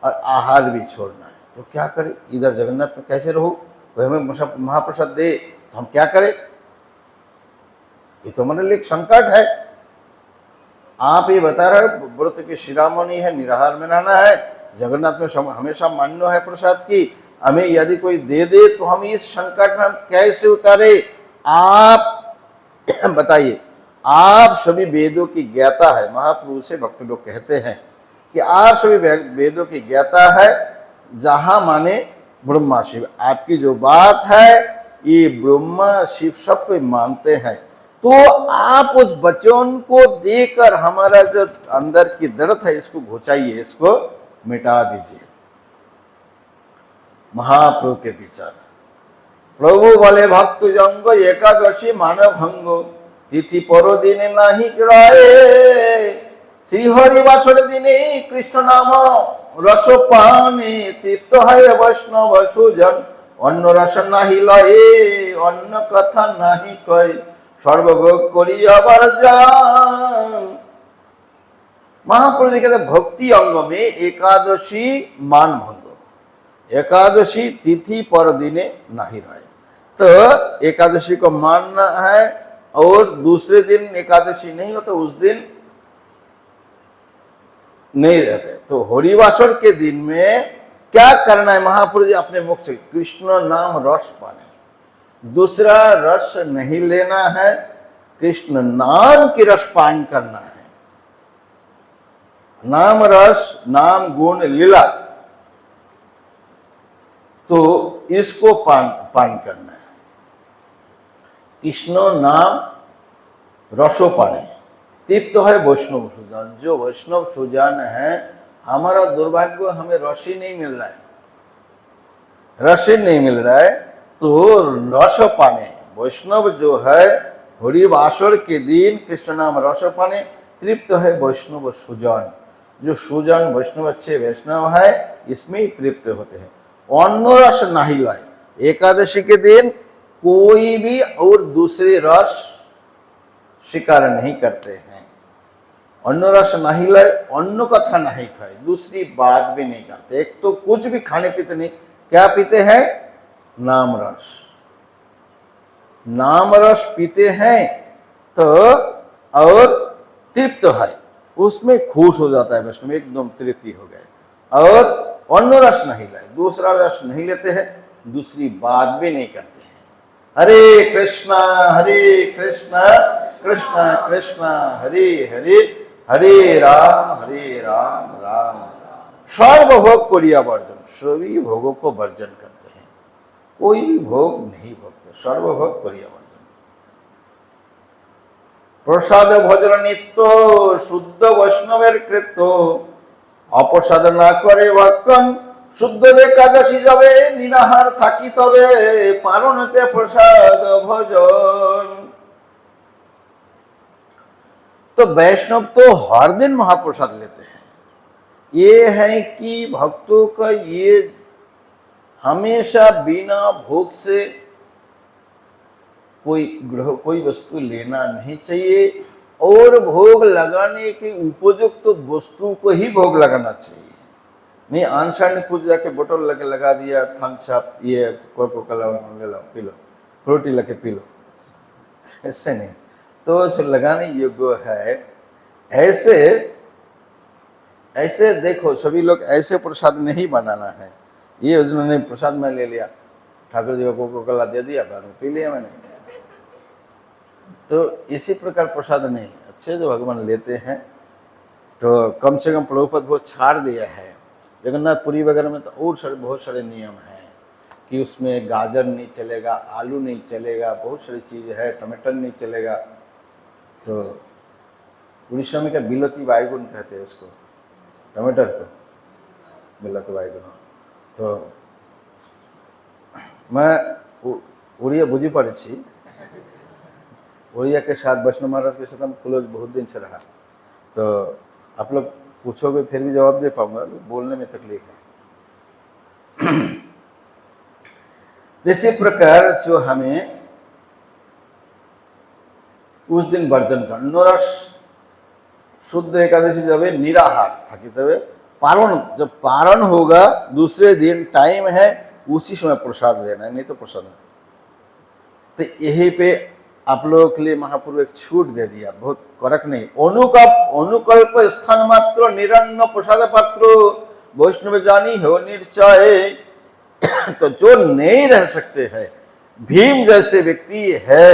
और आहार भी छोड़ना है, तो क्या करें। इधर जगन्नाथ में कैसे रहूं, वह हमें महाप्रसाद दे तो हम क्या करें, ये तो हमारे लिए एक संकट है। आप ये बता रहे व्रत की शिरोमणि है, निराहार में रहना है, जगन्नाथ में हमेशा मान्य है प्रसाद की, हमें यदि कोई दे दे तो हम इस संकट में हम कैसे उतारे। आप बताइए, आप सभी वेदों की ज्ञाता है, महाप्रभु से भक्त लोग कहते हैं कि आप सभी वेदों की ज्ञाता है, जहां माने ब्रह्मा शिव, आपकी जो बात है ये ब्रह्मा शिव सब कोई मानते हैं। तो आप उस वचन को देकर हमारा जो अंदर की दर्द है इसको घुचाइए, इसको मिटा दीजिए। महाप्रभु के विचार, प्रभु बोले भक्त जंग एकादशी मानव भंग तिथि पर दिन नाही किराए श्री हरि बासर दिने कृष्ण नाम रस पाने तृप्त है वैष्णव सुजन अन्न रस नाही लये अन्न कथा नाही कय सर्वभोग करी अबर जान। महाप्रभु जी कहते भक्ति अंग में एकादशी मान भंग, एकादशी तिथि पर दिने नहीं रहे। तो एकादशी को मानना है और दूसरे दिन एकादशी नहीं हो तो उस दिन नहीं रहते। तो होरीवासर के दिन में क्या करना है, महापुरुष जी अपने मुख से कृष्ण नाम रस पाने, दूसरा रस नहीं लेना है, कृष्ण नाम की रस पान करना है। नाम रस, नाम गुण लीला, तो इसको पान करना है। कृष्ण नाम रसो पाने तृप्त है वैष्णव सुजान। जो वैष्णव सुजान है, हमारा दुर्भाग्य हमें रस ही नहीं मिल रहा है, रस ही नहीं मिल रहा है, तो रस पाने वैष्णव जो है हरिवासर के दिन कृष्ण नाम रस पाने तृप्त है वैष्णव सुजान। जो सुजान वैष्णव अच्छे वैष्णव है इसमें ही तृप्त होते हैं। अन्न रस नहीं लाए, एकादशी के दिन कोई भी और दूसरे रस स्वीकार नहीं करते हैं। अन्न रस नहीं लाए, अन्न कथा नहीं खाए, दूसरी बात भी नहीं करते। एक तो कुछ भी खाने पीते नहीं, क्या पीते हैं? नाम रस। नाम रस पीते हैं तो और तृप्त है, उसमें खुश हो जाता है वैष्णव, एकदम तृप्ति हो गए। और अन्न रस नहीं लाए, दूसरा रस नहीं लेते हैं, दूसरी बात भी नहीं करते हैं। हरे कृष्णा कृष्ण कृष्ण हरे हरे हरे राम राम सर्वभोग करिया वर्जन। सभी भोगों को वर्जन करते हैं, कोई भी भोग नहीं भोगते, सर्वभोग करिया वर्जन। प्रसाद भोजन नित्य शुद्ध वैष्णवेर कृत्य অপসাদ না করে ভক্ষণ শুদ্ধ একাদশী যাবে নিরাহার থাকি তবে পারণতে প্রসাদ ভোজন। तो वैष्णव तो हर दिन महाप्रसाद लेते हैं। ये है कि भक्तों का ये हमेशा बिना भोग से कोई वस्तु लेना नहीं चाहिए और भोग लगाने के उपयुक्त तो वस्तु को ही भोग लगाना चाहिए। नहीं आंसार ने कुछ जाके बोतल लगे लगा दिया, थम्स अप, ये कोको कोला ले लो पी लो, फ्रूटी लगे पी लो, ऐसे नहीं। तो जो लगाने योग्य है, ऐसे ऐसे देखो सभी लोग ऐसे प्रसाद नहीं बनाना है। ये उन्होंने प्रसाद में ले लिया, ठाकुर जी को कोको कोला दे दिया, बाद में पी लिया मैंने। तो इसी प्रकार प्रसाद नहीं, अच्छे जो भगवान लेते हैं तो कम से कम प्रभुपद बहुत छाड़ दिया है। जगन्नाथपुरी वगैरह में तो और सारे बहुत सारे नियम हैं कि उसमें गाजर नहीं चलेगा, आलू नहीं चलेगा, बहुत सारी चीज़ है, टमाटर नहीं चलेगा। तो उड़ीसा में क्या बिलती बाइगुन कहते हैं उसको, टमाटर को बिलती बाइगुन। तो मैं उड़िया बुझी पड़ी, उड़िया के साथ वैष्णव महाराज के साथ हम क्लोज बहुत दिन से रहा। तो आप लोग पूछोगे फिर भी जवाब दे पाऊंगा, बोलने में तकलीफ है। इसी प्रकार जो हमें उस दिन वर्जन कर नरस शुद्ध एकादशी जब निराहार थकी तब पारण, जब पारण होगा दूसरे दिन टाइम है उसी समय प्रसाद लेना है, नहीं तो प्रसाद नहीं। तो यही पे आप लोगों के लिए महाप्रभु एक छूट दे दिया, बहुत कड़क नहीं। अनुकल्प स्थान मात्र निरन्न प्रसाद पात्र वैष्णव जानी हो निर्चय। तो जो नहीं रह सकते हैं, भीम जैसे व्यक्ति है,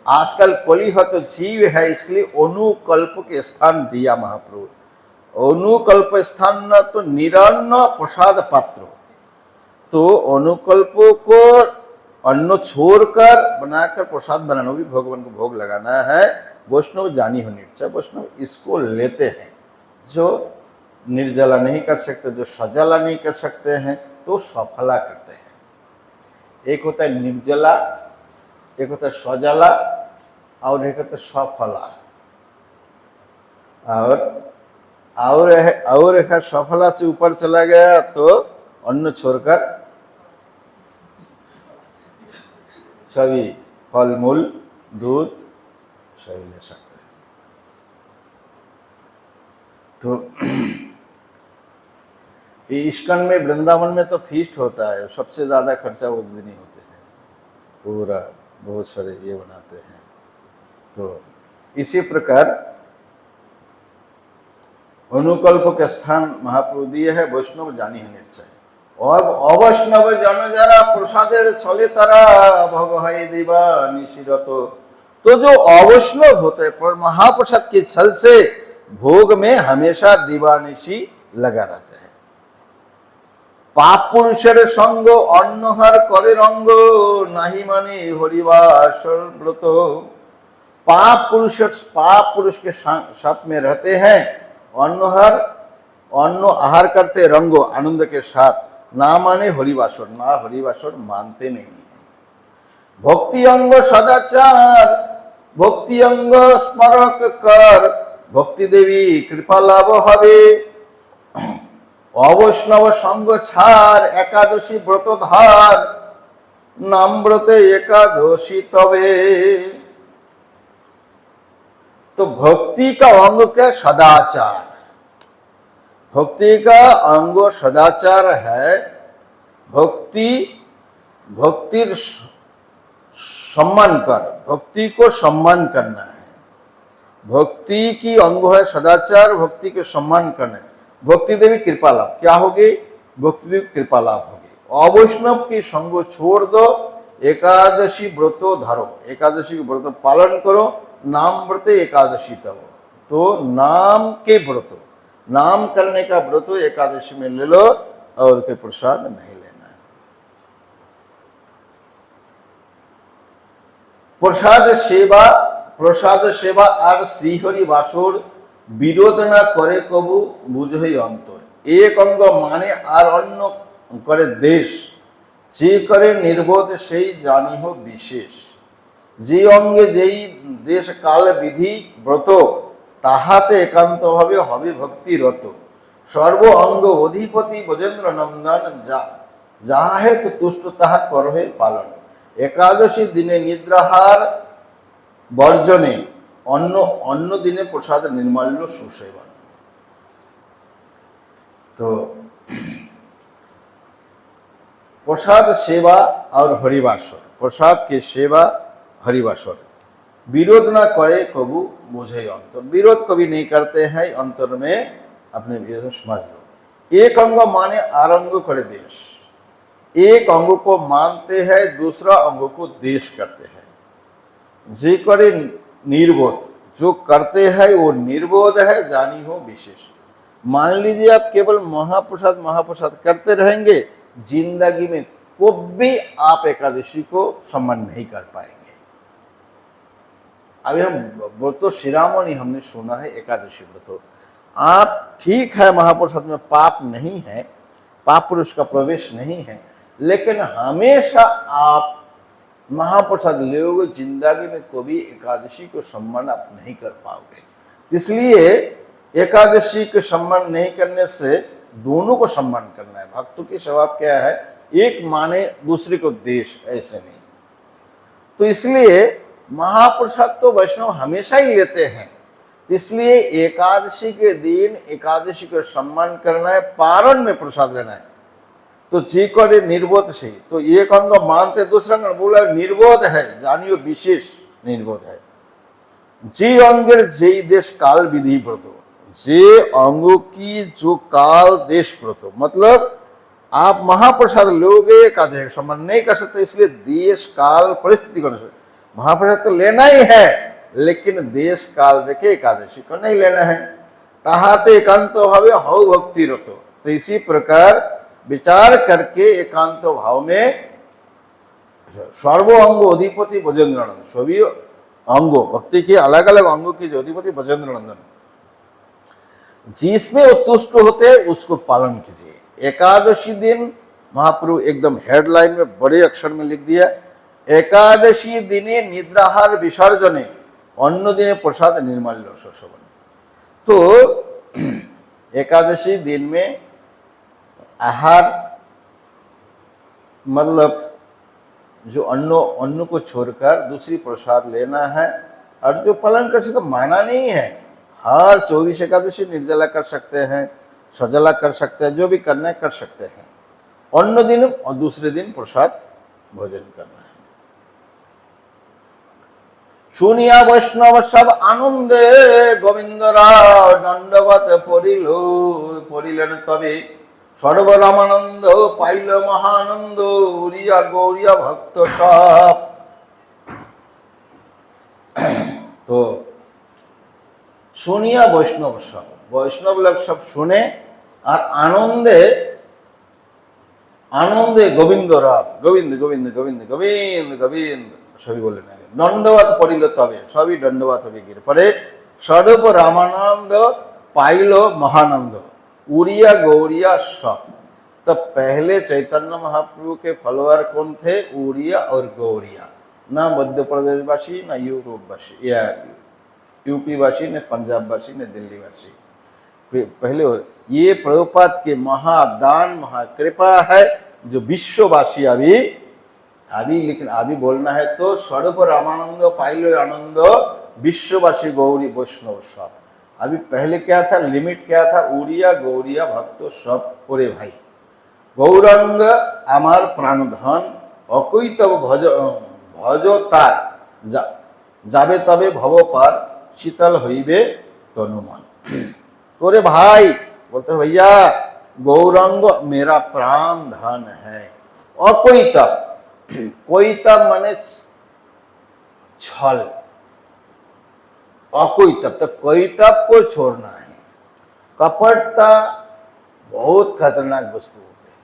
आजकल कलिहत जीव है, इसके लिए अनुकल्प के स्थान दिया महाप्रभु। अनुकल्प स्थान न तो निरन्न प्रसाद पात्र। तो अनुकल्प को अन्न छोड़कर बनाकर प्रसाद बनाना, भी भगवान को भोग लगाना है, वैष्णव जानी हो निश्चय। वैष्णव इसको लेते हैं। जो निर्जला नहीं कर सकते, जो सजला नहीं कर सकते हैं, तो सफला करते हैं। एक होता है निर्जला, एक होता है सजला, और एक होता है सफला। और एक सफला से ऊपर चला गया तो अन्न छोड़कर सभी फल मूल दूध सभी ले सकते हैं। तो इस्कॉन में, वृंदावन में तो फीस्ट होता है, सबसे ज़्यादा खर्चा उस दिन ही होते हैं, पूरा बहुत सारे ये बनाते हैं। तो इसी प्रकार अनुकल्प के स्थान महाप्रभु दिए है, वैष्णव जानी है निश्चय। और अवैष्णव जन जरा प्रसादेर छले तारा भोग है दिवा निशिरत। तो जो अवैष्णव होते हैं, पर महाप्रसाद के छल से भोग में हमेशा दिवानिशी लगा रहते हैं। पाप पुरुषेर संग अन्नहार करे रंग, नाही माने हरिवासर व्रत। पाप पुरुष के साथ में रहते हैं, अन्न आहार करते रंगो आनंद के साथ, ना माने हरिवासर, ना हरिवासर मानते नहीं है। भक्ति अंग सदाचार, भक्ति अंग स्मरक कर, भक्ति देवी कृपा लाभ हवे। अवैष्णव संग छार, एकादशी व्रत धार, नाम व्रते एकादशी तबे। तो भक्ति का अंग क्या? सदाचार। भक्ति का अंग सदाचार है। भक्ति सम्मान कर, भक्ति को सम्मान करना है। भक्ति की अंग है सदाचार, भक्ति के सम्मान करना है। भक्ति देवी कृपा लाभ क्या होगी? भक्ति देवी कृपा लाभ होगी। अवैष्णव की संग छोड़ दो, एकादशी व्रत धरो, एकादशी के व्रत पालन करो, नाम व्रत एकादशी तब। तो नाम के व्रत, नाम करने का व्रत एकादशी में ले लो, और के प्रसाद नहीं लेना है। प्रसाद सेवा और श्रीहरि वासर विरोध ना करे कबू बुझे अंतर। एक अंग माने और अन्य करे देश, जे करे निर्बोध से जानी हो विशेष। जे अंगे जेई देश काल विधि व्रत, ताहाते एकांत भावे हबे भक्ति रत। सर्व अंग अधिपति ब्रजेंद्र नंदन, जाहा है तो तुष्ट ताहा करहे पालन। एकादशी दिने निद्राहार वर्जने, अन्न दिने प्रसाद निर्माल्य सुसेवन। तो प्रसाद सेवा और हरिवासर, प्रसाद की सेवा हरिवासर, विरोध ना करे कबू बुझे अंतर। विरोध कभी नहीं करते हैं, अंतर में अपने विरोध समझ लो। एक अंग माने आरंग करे देश, एक अंग को मानते हैं, दूसरा अंग को देश करते हैं। जे करे निर्बोध, जो करते हैं वो निर्बोध है, जानी हो विशेष। मान लीजिए आप केवल महाप्रसाद करते रहेंगे, जिंदगी में कभी आप एकादशी को सम्मान नहीं कर पाएंगे। अभी हम व्रतो शिरोमणि हमने सुना है, एकादशी व्रत आप ठीक है, महाप्रसाद में पाप नहीं है, पाप पुरुष का प्रवेश नहीं है, लेकिन हमेशा आप महाप्रसाद लोगे, जिंदगी में कभी एकादशी को सम्मान आप नहीं कर पाओगे। इसलिए एकादशी को सम्मान नहीं करने से दोनों को सम्मान करना है। भक्तों की स्वभाव क्या है? एक माने दूसरे को देश, ऐसे नहीं। तो इसलिए महाप्रसाद तो वैष्णव हमेशा ही लेते हैं। इसलिए एकादशी के दिन एकादशी को सम्मान करना है, पारण में प्रसाद लेना है। तो जी करे निर्बोध से, तो एक अंग मानते, दूसरा अंग बोला निर्बोध है, जानियो विशेष निर्बोध है। जे अंगेर जे देश काल विधि व्रत, जे अंगों की जो काल देश व्रत, मतलब आप महाप्रसाद लोगे, एकादशी सम्मान नहीं कर सकते, इसलिए देश काल परिस्थिति को अनुसार महाप्रसाद तो लेना ही है, लेकिन देश काल देखे एकादशी को नहीं लेना है। ताहाते एकांत भावे हौ भक्ति रतो। तो इसी प्रकार विचार करके एकांत भाव में सर्व अंग अधिपति ब्रजेंद्रानंद, सभी अंगों, भक्ति के अलग अलग अंगों की जो अधिपति ब्रजेंद्रानंदन, जिसमें वो तुष्ट होते हैं उसको पालन कीजिए। एकादशी दिन महाप्रभु एकदम हेडलाइन में बड़े अक्षर में लिख दिया, एकादशी दिने निद्राहार विसर्जने अन्य दिने प्रसाद निर्माल्य शोषवन। तो एकादशी दिन में आहार मतलब जो अन्न को छोड़कर दूसरी प्रसाद लेना है, और जो पालन कर सकते तो माना नहीं है। हर 24 एकादशी निर्जला कर सकते हैं, सजला कर सकते हैं, जो भी करना है कर सकते हैं। अन्य दिन और दूसरे दिन प्रसाद भोजन करना है। सुनिया वैष्णव सब आनंदे गोविंद राव दंडवत पड़िलेन तबे सर्व रामानंद पाइल महानंद उड़िया गौरिया भक्त सब। तो सुनिया वैष्णव सब, वैष्णव लोग सब सुने और आनंदे आनंदे गोविंद राव, गोविंद गोविंद गोविंद गोविंद गोविंद सभी बोले ना, दंडवत पड़िल तबे, सभी दंडवत हो गिर पड़े। सर्व रामानंद पाइल महानंद उड़िया गौरिया सब। तो पहले चैतन्य महाप्रभु के फॉलोअर कौन थे? उड़िया और गौरिया। ना मध्य प्रदेश वासी, ना यूरोप वासी या यूपी वासी, न पंजाब वासी, न दिल्ली वासी। पहले ये प्रभुपाद के महादान महाकृपा है जो विश्ववासी अभी लेकिन अभी बोलना है तो सर्व रामानंद पाइलो आनंद विश्ववासी गौरी वैष्णव सब। अभी पहले क्या था, लिमिट क्या था? उड़िया गौरिया भक्त सब। ओरे भाई, गौरंग आमार प्राणधन अकुई तब भजो तार जाबे तबे भव पार शीतल होइबे तनुमान। तो रे भाई बोलते भैया गौरंग मेरा प्राण धन है। अकोई तब, कोई तब माने छल, अकोई तब, तो कोई तब को छोड़ना है। कपटता बहुत खतरनाक वस्तु होते हैं।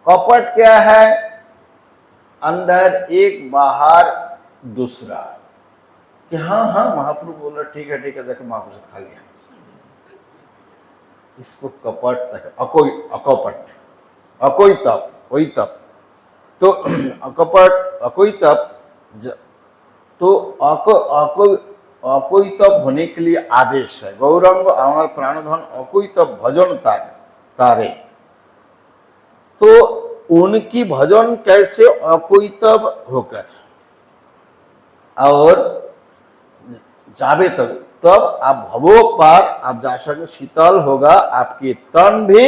कपट क्या है? अंदर एक बाहर दूसरा, कि हाँ हाँ महाप्रभु बोला ठीक है जाके महाप्रसाद खा लिया, इसको कपट तक अकोई अकपट अकोई तप कोई तप। तो अकपट अकोई तप तो अकोई तप होने के लिए आदेश है। गौरंग अमर प्राणधन अकोई तप भजन तारे। तो उनकी भजन कैसे? अकोई तप होकर, और जाबे तब आप भवो पार आप जा सके, शीतल होगा आपकी तन भी,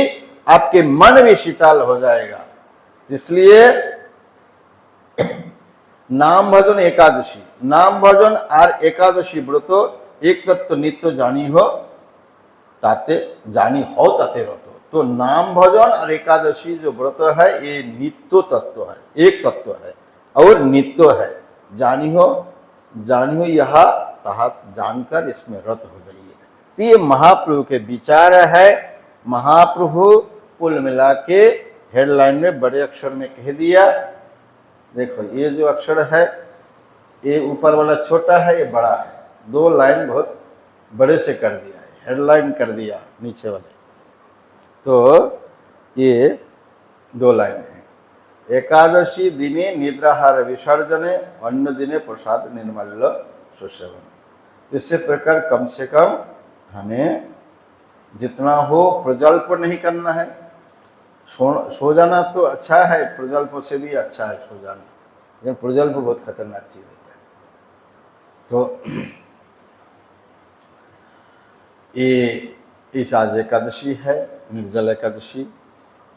आपके मन भी शीतल हो जाएगा। इसलिए नाम भजन एकादशी, नाम भजन और एकादशी व्रत एक तत्व नित्य जानी हो ताते रहते। तो नाम भजन और एकादशी जो व्रत है ये नित्य तत्व है, एक तत्व है और नित्य है। जानी हो यह तहत जानकर इसमें रत हो जाइए। तो ये महाप्रभु के विचार है। महाप्रभु कुल मिला के हेडलाइन में बड़े अक्षर में कह दिया। देखो ये जो अक्षर है ये ऊपर वाला छोटा है, ये बड़ा है, दो लाइन बहुत बड़े से कर दिया है, हेडलाइन कर दिया नीचे वाले। तो ये दो लाइन है। एकादशी दिने निद्राहार विसर्जने अन्य दिने प्रसाद निर्मल्य सुसेवन। इसी प्रकार कम से कम हमें जितना हो प्रजल्प नहीं करना है। सो जाना तो अच्छा है, प्रजल्प से भी अच्छा है सो जाना, लेकिन प्रजल्प बहुत खतरनाक चीज होता है। तो ये इस आज एकादशी है, निर्जल एकादशी।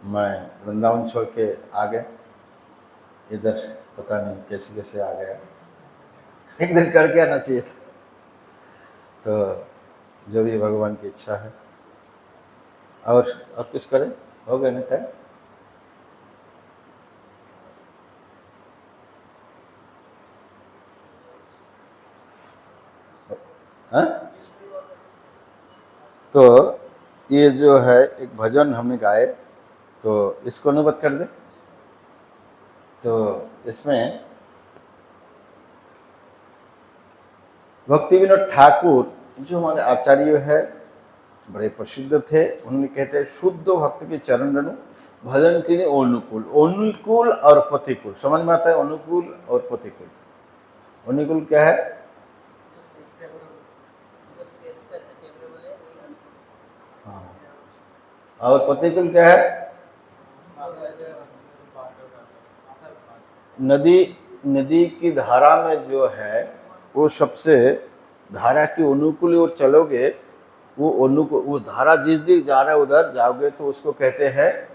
मैं वृंदावन छोड़ के आ गया, इधर पता नहीं कैसे कैसे आ गया, एक दिन करके आना चाहिए था। तो जो भी भगवान की इच्छा है। और कुछ करें? हो गया ना टाइम? हाँ? तो ये जो है एक भजन हमने गाए, तो इसको अनुवाद कर दे। तो इसमें भक्ति विनोद ठाकुर जो हमारे आचार्य है, बड़े प्रसिद्ध थे, उन्होंने कहते हैं शुद्ध भक्त के चरण रेणु भजन के लिए अनुकूल। अनुकूल और प्रतिकूल समझ में आता है? अनुकूल और प्रतिकूल। अनुकूल क्या है? हाँ, और प्रतिकूल क्या है? नदी की धारा में जो है वो सबसे धारा की अनुकूल ओर चलोगे, वो अनुकूल, वो धारा जिस दिख जा रहा है उधर जाओगे तो उसको कहते हैं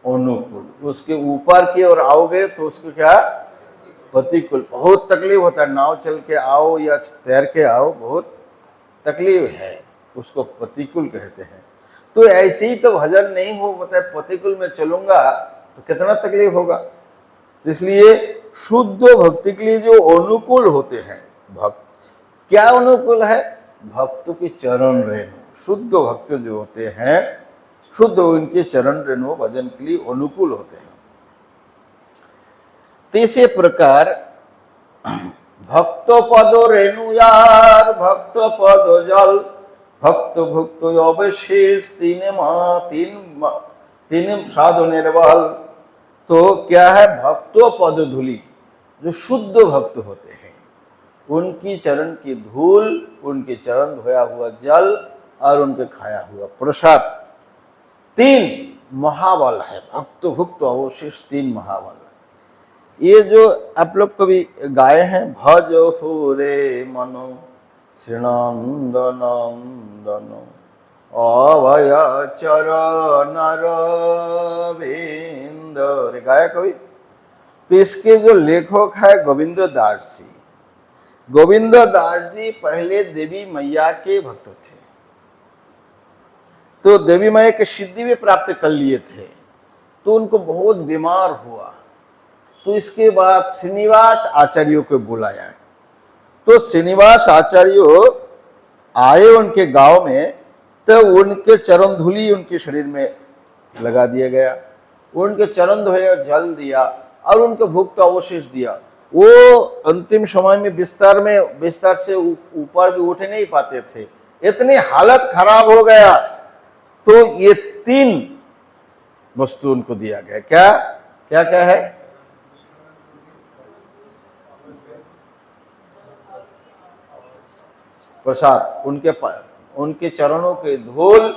अनुकूल। उसके ऊपर की ओर आओगे तो उसको क्या? प्रतिकूल। बहुत तकलीफ होता है, नाव चल के आओ या तैर के आओ, बहुत तकलीफ है, उसको प्रतिकूल कहते हैं। तो ऐसे ही तो भजन नहीं हो बताए, प्रतिकूल में चलूंगा तो कितना तकलीफ होगा। इसलिए शुद्ध भक्ति के लिए जो अनुकूल होते हैं, भक्त क्या अनुकूल है? भक्तों के चरण रेणु। शुद्ध भक्त जो होते हैं, शुद्ध उनके चरण रेणु भजन के लिए अनुकूल होते हैं। तीसरे प्रकार भक्त पद रेणु यार, भक्त पद जल, भक्त भुक्त अवशेष, तीन साधु निर्बल। तो क्या है? भक्तों पद धूलि, जो शुद्ध भक्त होते हैं उनकी चरण की धूल, उनके चरण धोया हुआ जल और उनके खाया हुआ प्रसाद, तीन महाबल है। भक्त भुक्त अवशेष, तीन महाबल। ये जो आप लोग कभी गाए हैं, भज हो रे मनो श्रीनंद नंदन अभय चरण रविंद, गाया कभी? तो इसके जो लेखक है गोविंद दास जी। गोविंद दास जी पहले देवी मैया के भक्त थे, तो देवी मैया की सिद्धि भी प्राप्त कर लिए थे। तो उनको बहुत बीमार हुआ, तो इसके बाद श्रीनिवास आचार्यों को बुलाया। तो श्रीनिवास आचार्य आए उनके गांव में, तो उनके चरण धूलि उनके शरीर में लगा दिया गया, उनके चरण धोया जल दिया और उनको भुक्त अवशेष दिया। वो अंतिम समय में बिस्तर से ऊपर भी उठ नहीं पाते थे, इतनी हालत खराब हो गया। तो ये तीन वस्तु उनको दिया गया। क्या क्या क्या है? प्रसाद, उनके चरणों के धूल,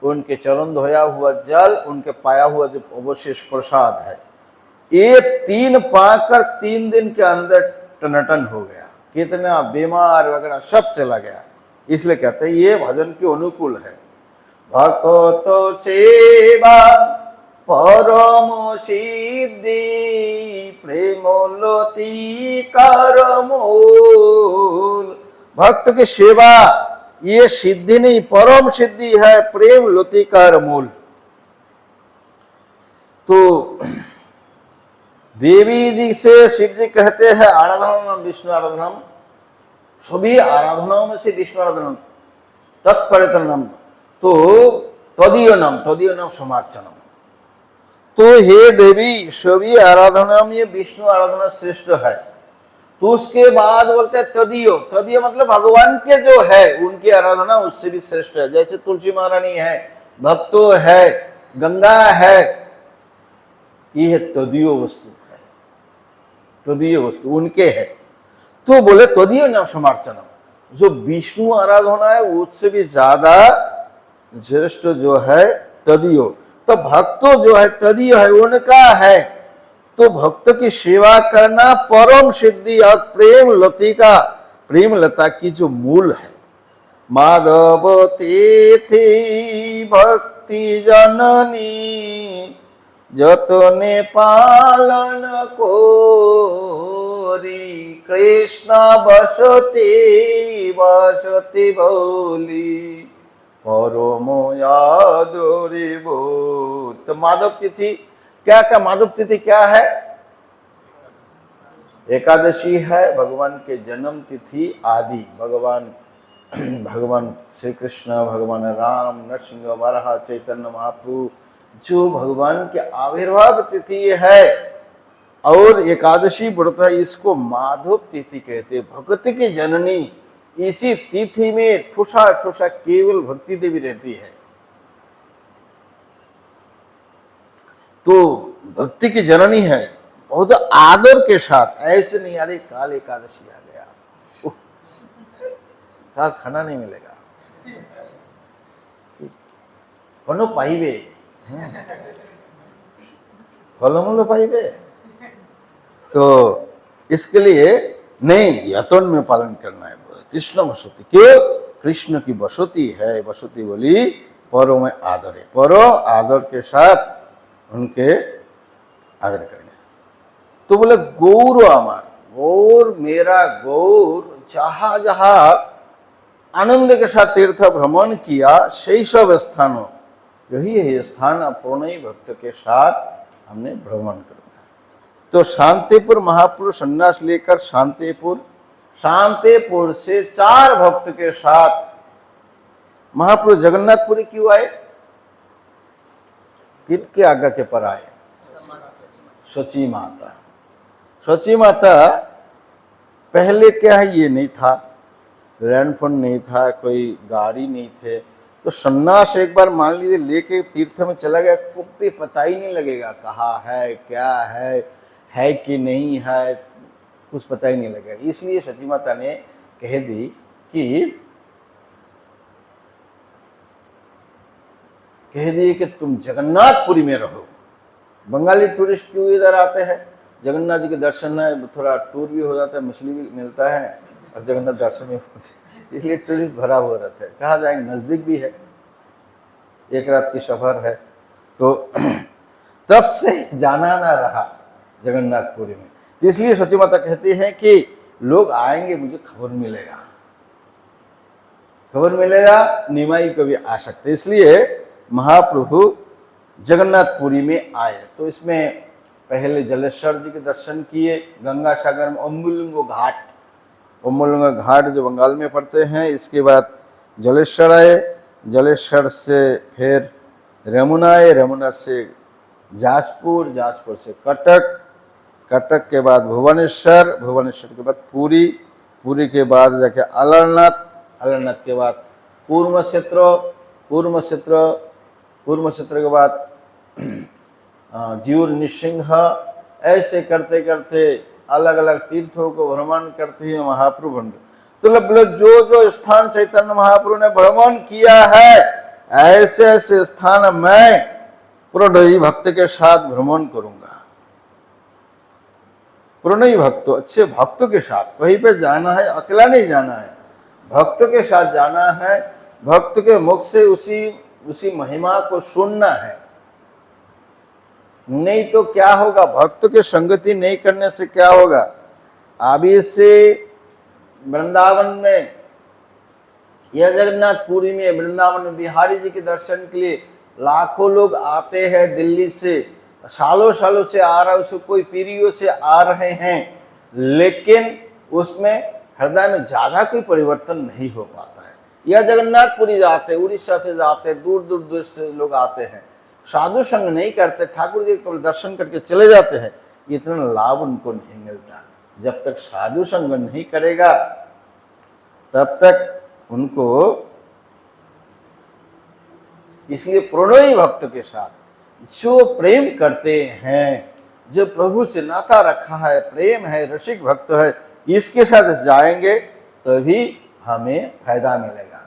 उनके चरण धोया हुआ जल, उनके पाया हुआ जो अवशेष प्रसाद है, ये तीन पाकर 3 दिन के अंदर टनाटन हो गया। कितना बीमार वगैरह सब चला गया। इसलिए कहते हैं ये भजन के अनुकूल है। भक्त सेवा परम सिद्धि, प्रेम लती करमूल। भक्त की सेवा ये सिद्धि नहीं, परम सिद्धि है, प्रेम लतिकार मूल। तो देवी जी से शिव जी कहते हैं आराधना विष्णु आराधनम, सभी आराधनाओं में से विष्णु आराधनम तत्परितनम, तो तदीय नाम समार्चनम। तो हे देवी, सभी आराधना में विष्णु आराधना श्रेष्ठ है। तो उसके बाद बोलते हैं तदीयो, तदीय मतलब भगवान के जो है उनकी आराधना उससे भी श्रेष्ठ है। जैसे तुलसी महारानी है, भक्तो है, गंगा है, ये तदीयो वस्तु है, तदीय वस्तु उनके है। तो बोले तदीय नाम समार्चनम, जो विष्णु आराधना है उससे भी ज्यादा श्रेष्ठ जो है तदीयो। तो भक्तो जो है तदीय है, उनका है। तो भक्त की सेवा करना परम सिद्धि और प्रेम लता की जो मूल है। माधव तिथि भक्ति जननी, जतने पालन कोरी, कृष्ण बसती बोली, परम यादोरी बोल। तो माधव तिथि क्या माधव तिथि क्या है? एकादशी है, भगवान के जन्म तिथि आदि। भगवान श्री कृष्ण, भगवान राम, नरसिंह, वराह, चैतन्य महाप्रभु, जो भगवान के आविर्भाव तिथि है और एकादशी व्रत है, इसको माधव तिथि कहते हैं। भक्ति की जननी इसी तिथि में ठुसा ठुसा केवल भक्ति देवी रहती है। तो भक्ति की जननी है, बहुत आदर के साथ, ऐसे नहीं अरे काल एकादशी आ गया, काल खाना नहीं मिलेगा, कोनो पाइबे फलमूल पाइबे, तो इसके लिए नहीं यतन में पालन करना है। कृष्ण बसुती, क्यों? कृष्ण की बसुती है। बसुती बोली परो में आदर है, परो आदर के साथ उनके आदर करेंगे। तो बोले गौर अमार, गौर मेरा गौर जहां जहां आनंद के साथ तीर्थ भ्रमण किया, सही सब स्थानों, यही है स्थान प्रणयी भक्त के साथ हमने भ्रमण करना। तो शांतिपुर महापुरुष संन्यास लेकर शांतिपुर, शांतिपुर से 4 भक्त के साथ महापुरुष जगन्नाथपुरी क्यों आए? किनके आज्ञा के पर आए? सची माता। सची माता पहले क्या है, ये नहीं था, लैंड फोन नहीं था, कोई गाड़ी नहीं थे, तो सन्यास एक बार मान लीजिए लेके तीर्थ में चला गया, को भी पता ही नहीं लगेगा कहाँ है, क्या है कि नहीं है, कुछ पता ही नहीं लगेगा। इसलिए सची माता ने कह दी कि तुम जगन्नाथपुरी में रहो। बंगाली टूरिस्ट क्यों इधर आते हैं? जगन्नाथ जी के दर्शन है, थोड़ा टूर भी हो जाता है, मछली भी मिलता है और जगन्नाथ दर्शन भी होते हैं, इसलिए टूरिस्ट भरा हुआ रहता है। कहाँ जाएंगे, नज़दीक भी है, एक रात की सफर है। तो तब से जाना ना रहा जगन्नाथपुरी में। तो इसलिए सची माता कहती हैं कि लोग आएंगे, मुझे खबर मिलेगा, निमाई को भी आ सकते, इसलिए महाप्रभु जगन्नाथपुरी में आए। तो इसमें पहले जलेश्वर जी के दर्शन किए, गंगा सागर में उम्मुलुंग घाट जो बंगाल में पड़ते हैं, इसके बाद जलेश्वर आए, जलेश्वर से फिर यमुना आए, यमुना से जाजपुर, जाजपुर से कटक, कटक के बाद भुवनेश्वर, भुवनेश्वर के बाद पुरी, पुरी के बाद जाके अलरनाथ, अलरनाथ के बाद कूर्म क्षेत्र के बाद जीवर निसिंह, ऐसे करते करते अलग अलग तीर्थों को भ्रमण करते हैं महाप्रभु। तो मतलब जो स्थान चैतन्य महाप्रभु ने भ्रमण किया है, ऐसे ऐसे स्थान मैं प्रणयी भक्त के साथ भ्रमण करूंगा। प्रणयी भक्त, अच्छे भक्तों के साथ कहीं पे जाना है, अकेला नहीं जाना है, भक्तों के साथ जाना है, भक्त के मुख से उसी महिमा को सुनना है। नहीं तो क्या होगा, भक्त के संगति नहीं करने से क्या होगा? अभी से वृंदावन में या जगन्नाथपुरी में, वृंदावन में बिहारी जी के दर्शन के लिए लाखों लोग आते हैं, दिल्ली से सालों सालों से आ रहा है, उसको कोई पीढ़ियों से आ रहे हैं, लेकिन उसमें हृदय में ज्यादा कोई परिवर्तन नहीं हो पाता है। या जगन्नाथपुरी जाते, उड़ीसा से जाते, दूर से लोग आते हैं, साधु संग नहीं करते, ठाकुर जी को दर्शन करके चले जाते हैं, इतना लाभ उनको नहीं मिलता। जब तक साधु संग नहीं करेगा तब तक उनको, इसलिए प्रणयी भक्त के साथ जो प्रेम करते हैं, जो प्रभु से नाता रखा है, प्रेम है, रसिक भक्त है, इसके साथ जाएंगे तभी हमें फायदा मिलेगा।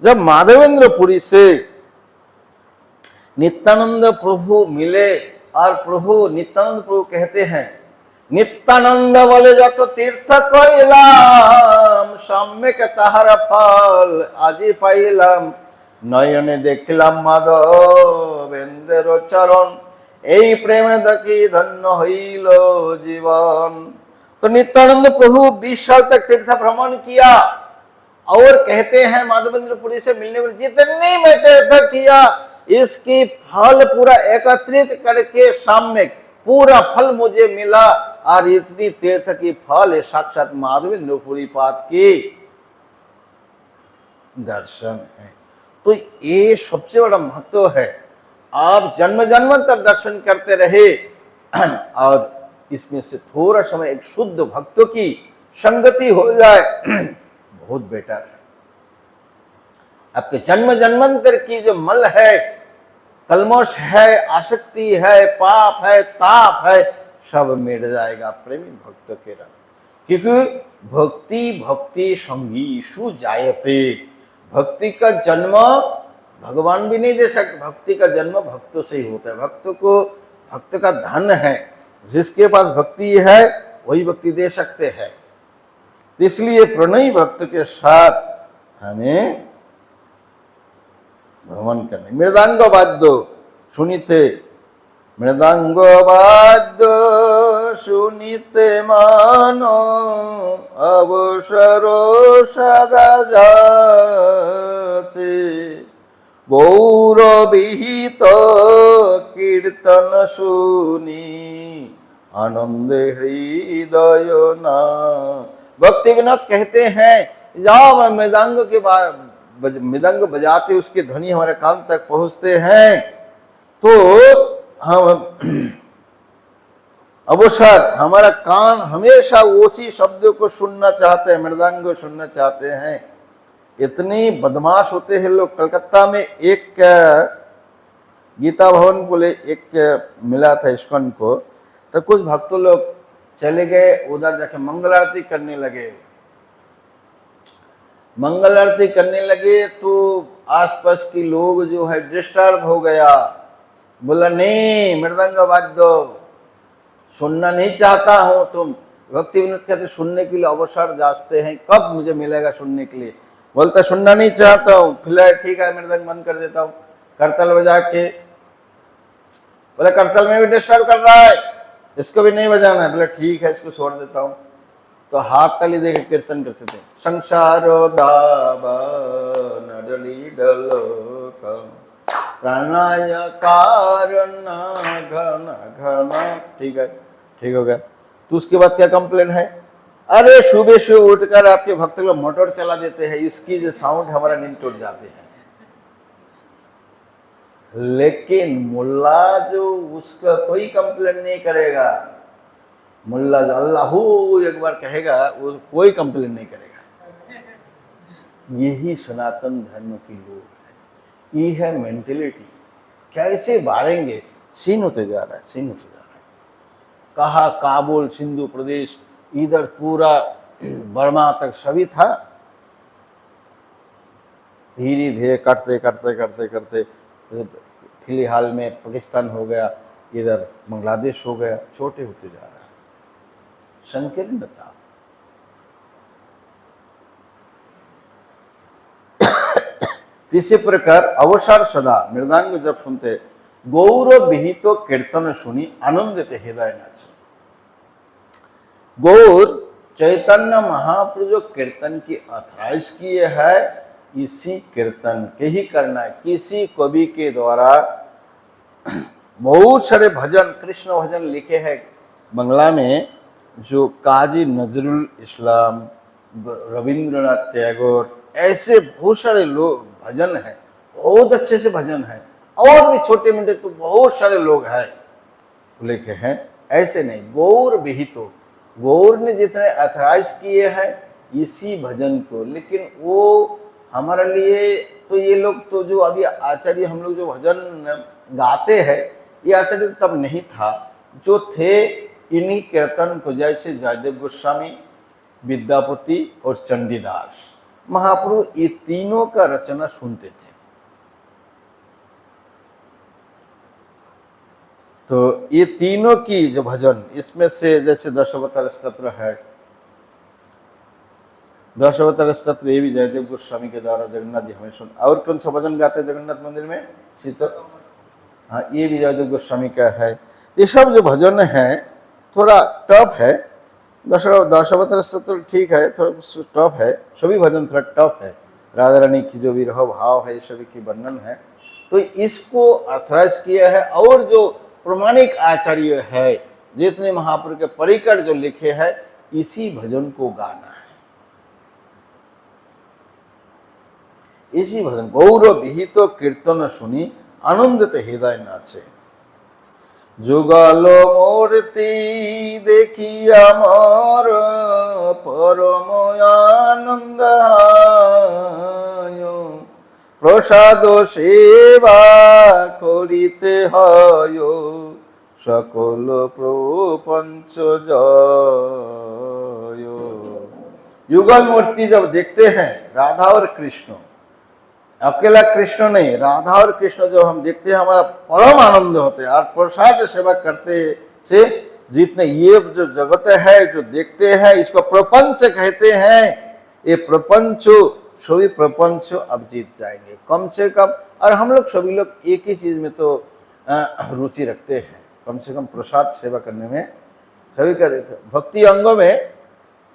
जब माधवेंद्रपुरी से नित्यानंद प्रभु मिले और प्रभु नित्यानंद प्रभु कहते हैं, नित्यानंद बोले जो तो तीर्थ करिलाम, सम्यक ताहार फल आजी पाइलाम, नयने देखिलाम माधवेंद्र चरण, এই প্রেমে দেখি ধন্য হইল জীবন। तो नित्यानंद प्रभु 20 साल तक तीर्थ भ्रमण किया और कहते हैं माधवेंद्रपुरी से मिलने वाले जितनी मैं तीर्थ किया, इसकी फल पूरा एकत्रित करके साम्यक पूरा फल मुझे मिला, और इतनी तीर्थ की फल साक्षात माधवेंद्रपुरी पाद के दर्शन है। तो ये सबसे बड़ा महत्व है। आप जन्म जन्मांतर दर्शन करते रहे और इसमें से थोड़ा समय एक शुद्ध भक्तों की संगति हो जाए, बहुत बेटर है। आपके जन्म जन्मांतर की जो मल है, कलमोश है, आसक्ति है, पाप है, ताप है, सब मिट जाएगा प्रेमी भक्त के रंग। क्योंकि भक्ति संगीषु जायते, भक्ति का जन्म भगवान भी नहीं दे सकते, भक्ति का जन्म भक्तों से ही होता है। भक्त का धन है, जिसके पास भक्ति है वही भक्ति दे सकते हैं। इसलिए प्रणयी भक्त के साथ हमें भ्रमण करने। मृदांग वाद्य सुनिते, मृदांग वाद्य सुनिते मानो अवसरो सदा जाचे, गौरविहित कीर्तन सुनी आनंद हृदय ना। भक्ति विनोद कहते हैं, जाओ मैं मृदंग बजाते उसके ध्वनि हमारे कान तक पहुंचते हैं, तो हम अवसर हमारा कान हमेशा उसी शब्दों को सुनना चाहते हैं, मृदंग को सुनना चाहते हैं। इतनी बदमाश होते हैं लोग। कलकत्ता में एक गीता भवन बोले एक मिला था इस्कॉन को, तो कुछ भक्तों लोग चले गए उधर, जाके मंगल आरती करने लगे। मंगल आरती करने लगे तो आसपास के लोग जो है डिस्टर्ब हो गया। बोला नहीं, मृदंग वाद्य सुनना नहीं चाहता हूं तुम। भक्ति विनोद कहते सुनने के लिए अवसर जांचते हैं, कब मुझे मिलेगा सुनने के लिए। बोलता सुनना नहीं चाहता हूं, फिलहाल ठीक है मृदंग बंद कर देता हूं। करतल बजा के, बोले करतल में भी डिस्टर्ब कर रहा है, इसको भी नहीं बजाना है। बोले ठीक है इसको छोड़ देता हूं। तो हाथ ताली देकर कीर्तन करते थे, संसारो दाबा नडली डलोकम प्राणाय कारण घन घन। ठीक है, ठीक हो गया। तो उसके बाद क्या कंप्लेन है? अरे सुबह सुबह उठकर आपके भक्त लोग मोटर चला देते हैं, इसकी जो साउंड हमारा नींद टूट जाते हैं। लेकिन मुल्ला जो उसका कोई कंप्लेन नहीं करेगा, मुल्ला जो अल्लाहू एक बार कहेगा वो कोई कंप्लेन नहीं करेगा। यही सनातन धर्म की लोग हैं, ये है मेंटेलिटी। कैसे बाढ़ेंगे? सीन होते जा रहा है, सीन होते जा रहा है। कहा काबुल, सिंधु प्रदेश, इधर पूरा बर्मा तक सभी था। धीरे धीरे करते करते करते करते फिलहाल में पाकिस्तान हो गया, इधर बांग्लादेश हो गया, छोटे होते जा रहा है। संकीर्णता। इसी प्रकार अवसर सदा मृदांग जब सुनते, गौर विहित कीर्तन सुनी आनंदित हृदय नाचे। गौर चैतन्य महाप्रभु जो कीर्तन की ऑथराइज किए है, इसी कीर्तन के ही करना है। किसी कवि के द्वारा बहुत सारे भजन, कृष्ण भजन लिखे हैं बंगला में, जो काजी नजरुल इस्लाम, रविंद्रनाथ टैगोर, ऐसे बहुत सारे लोग भजन हैं, बहुत अच्छे से भजन हैं। और भी छोटे मोटे तो बहुत सारे लोग हैं लिखे हैं। ऐसे नहीं, गौर विहितो, गौर ने जितने अथराइज किए हैं इसी भजन को। लेकिन वो हमारे लिए तो ये लोग तो जो अभी आचार्य हम लोग जो भजन गाते हैं, ये आचार्य तब नहीं था। जो थे इन्हीं कीर्तन को, जैसे जयदेव गोस्वामी, विद्यापति और चंडीदास महाप्रभु, ये तीनों का रचना सुनते थे। तो ये तीनों की जो भजन, इसमें से जैसे दशावतार स्तोत्र है, दशावतार स्तोत्र ये भी जयदेव गोस्वामी के द्वारा जगन्नाथ जी हमें सुन। और कौन सा भजन गाते हैं जगन्नाथ मंदिर में? सीता, हाँ, ये भी जयदेव गोस्वामी का है। ये सब जो भजन है थोड़ा टफ है। दशावतार स्तोत्र ठीक है, थोड़ा टफ है, सभी भजन थोड़ा टफ है। राधा रानी की जो विरह भाव है, सभी की वर्णन है। तो इसको अर्थराइज किया है। और जो प्रमाणिक आचार्य है, जितने महापुरुष के परिकर जो लिखे हैं, इसी भजन को गाना है। इसी भजन गौर विहित कीर्तन सुनी আনন্দেতে হৃদয় নাচে। যুগল মূর্তি দেখি আমার পরম আনন্দ, প্রসাদ সেবা করিতে হয় সকল प्रपंच जय। युगल मूर्ति जब देखते हैं राधा और कृष्ण, अकेला कृष्ण नहीं, राधा और कृष्ण जब हम देखते हैं हमारा परम आनंद होते हैं। और प्रसाद सेवा करते से जितने ये जो जगत है जो देखते हैं इसको प्रपंच कहते हैं। ये प्रपंच सभी प्रपंच अब जीत जाएंगे कम से कम। और हम लोग सभी लोग एक ही चीज में तो रुचि रखते हैं, कम से कम प्रसाद सेवा करने में सभी का। भक्ति अंगों में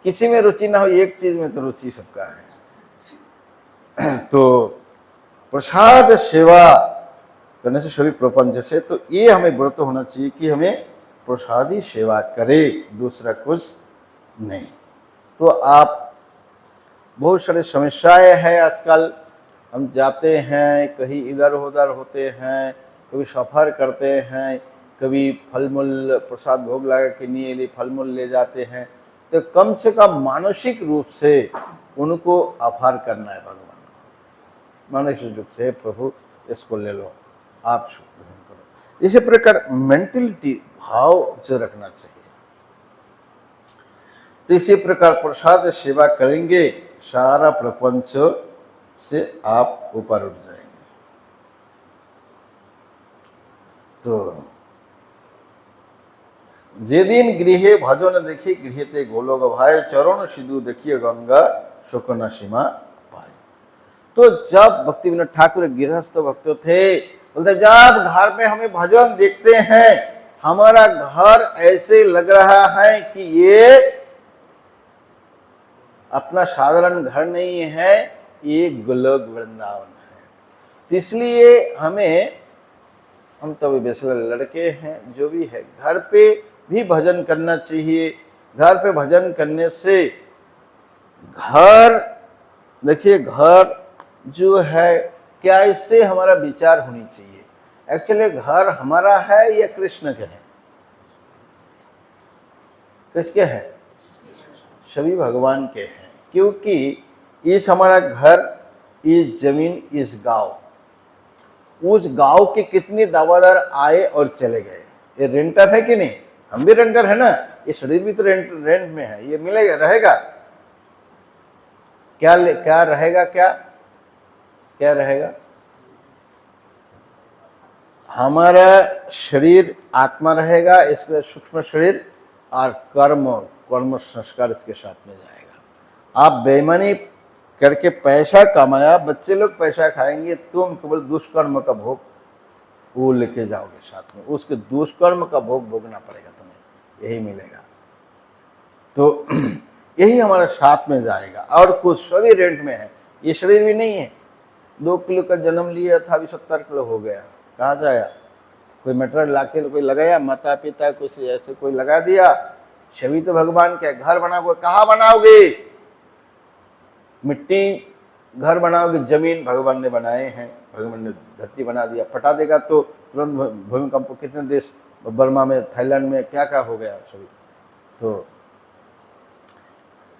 किसी में रुचि ना हो, एक चीज में तो रुचि सबका है। तो प्रसाद सेवा करने से सभी प्रपंच से, तो ये हमें व्रत होना चाहिए कि हमें प्रसादी सेवा करे, दूसरा कुछ नहीं। तो आप बहुत सारी समस्याएं हैं आजकल, हम जाते हैं कहीं इधर उधर होते हैं, कभी सफ़र करते हैं, कभी फल मूल प्रसाद भोग लगा के लिए फल मूल ले जाते हैं। तो कम से कम मानसिक रूप से उनको आभार करना है भगवान को, मानसिक रूप से प्रभु इसको ले लो, आप ग्रहण करो। इसी प्रकार मेंटलिटी भाव जो रखना चाहिए। तो इसी प्रकार प्रसाद सेवा करेंगे सारा प्रपंच से आप ऊपर उठ जाएंगे। तो যেদিন গৃহে ভজন দেখি গৃহেতে গোলক ভাই, চরণ সিধু देखिए गंगा शोकना सीमा पाए। तो जब भक्ति विनोद ठाकुर गृहस्थ भक्त थे, बोलते जब घर में हमें भजन देखते हैं हमारा घर ऐसे लग रहा है कि ये अपना साधारण घर नहीं है, ये गोलोक वृंदावन है। तो इसलिए हम तो बेसिकली लड़के हैं, जो भी है घर पे भी भजन करना चाहिए। घर पे भजन करने से घर, देखिए घर जो है क्या, इससे हमारा विचार होनी चाहिए एक्चुअली घर हमारा है या कृष्ण के है? किसके हैं? सभी भगवान के हैं। क्योंकि इस हमारा घर, इस जमीन, इस गांव, उस गांव के कितने दावादार आए और चले गए। ये रेंटर है कि नहीं? हम भी रेंटर है ना, ये शरीर भी तो रेंट में है। ये मिलेगा, रहेगा क्या? क्या रहेगा? क्या रहेगा? हमारा शरीर आत्मा रहेगा, इसके सूक्ष्म शरीर, और कर्म संस्कार इसके साथ में जाएगा। आप बेईमानी करके पैसा कमाया, बच्चे लोग पैसा खाएंगे, तुम केवल दुष्कर्म का भोग वो लेके जाओगे साथ में, उसके दुष्कर्म का भोग भोगना पड़ेगा तुम्हें, यही मिलेगा। तो यही हमारा साथ में जाएगा। और कुछ सभी रेंट में है, ये शरीर भी नहीं है। 2 किलो का जन्म लिया था, अभी 70 किलो हो गया, कहाँ जाया? कोई मटेरियल लाके कोई लगाया, माता पिता कुछ ऐसे कोई लगा दिया। सभी तो भगवान के घर बनाओगे, कहाँ बनाओगे? मिट्टी घर बनाओगे, जमीन भगवान ने बनाए हैं, भगवान ने धरती बना दिया, फटा देगा तो तुरंत भूमिकंप। कितने देश, बर्मा में, थाईलैंड में क्या क्या हो गया सभी।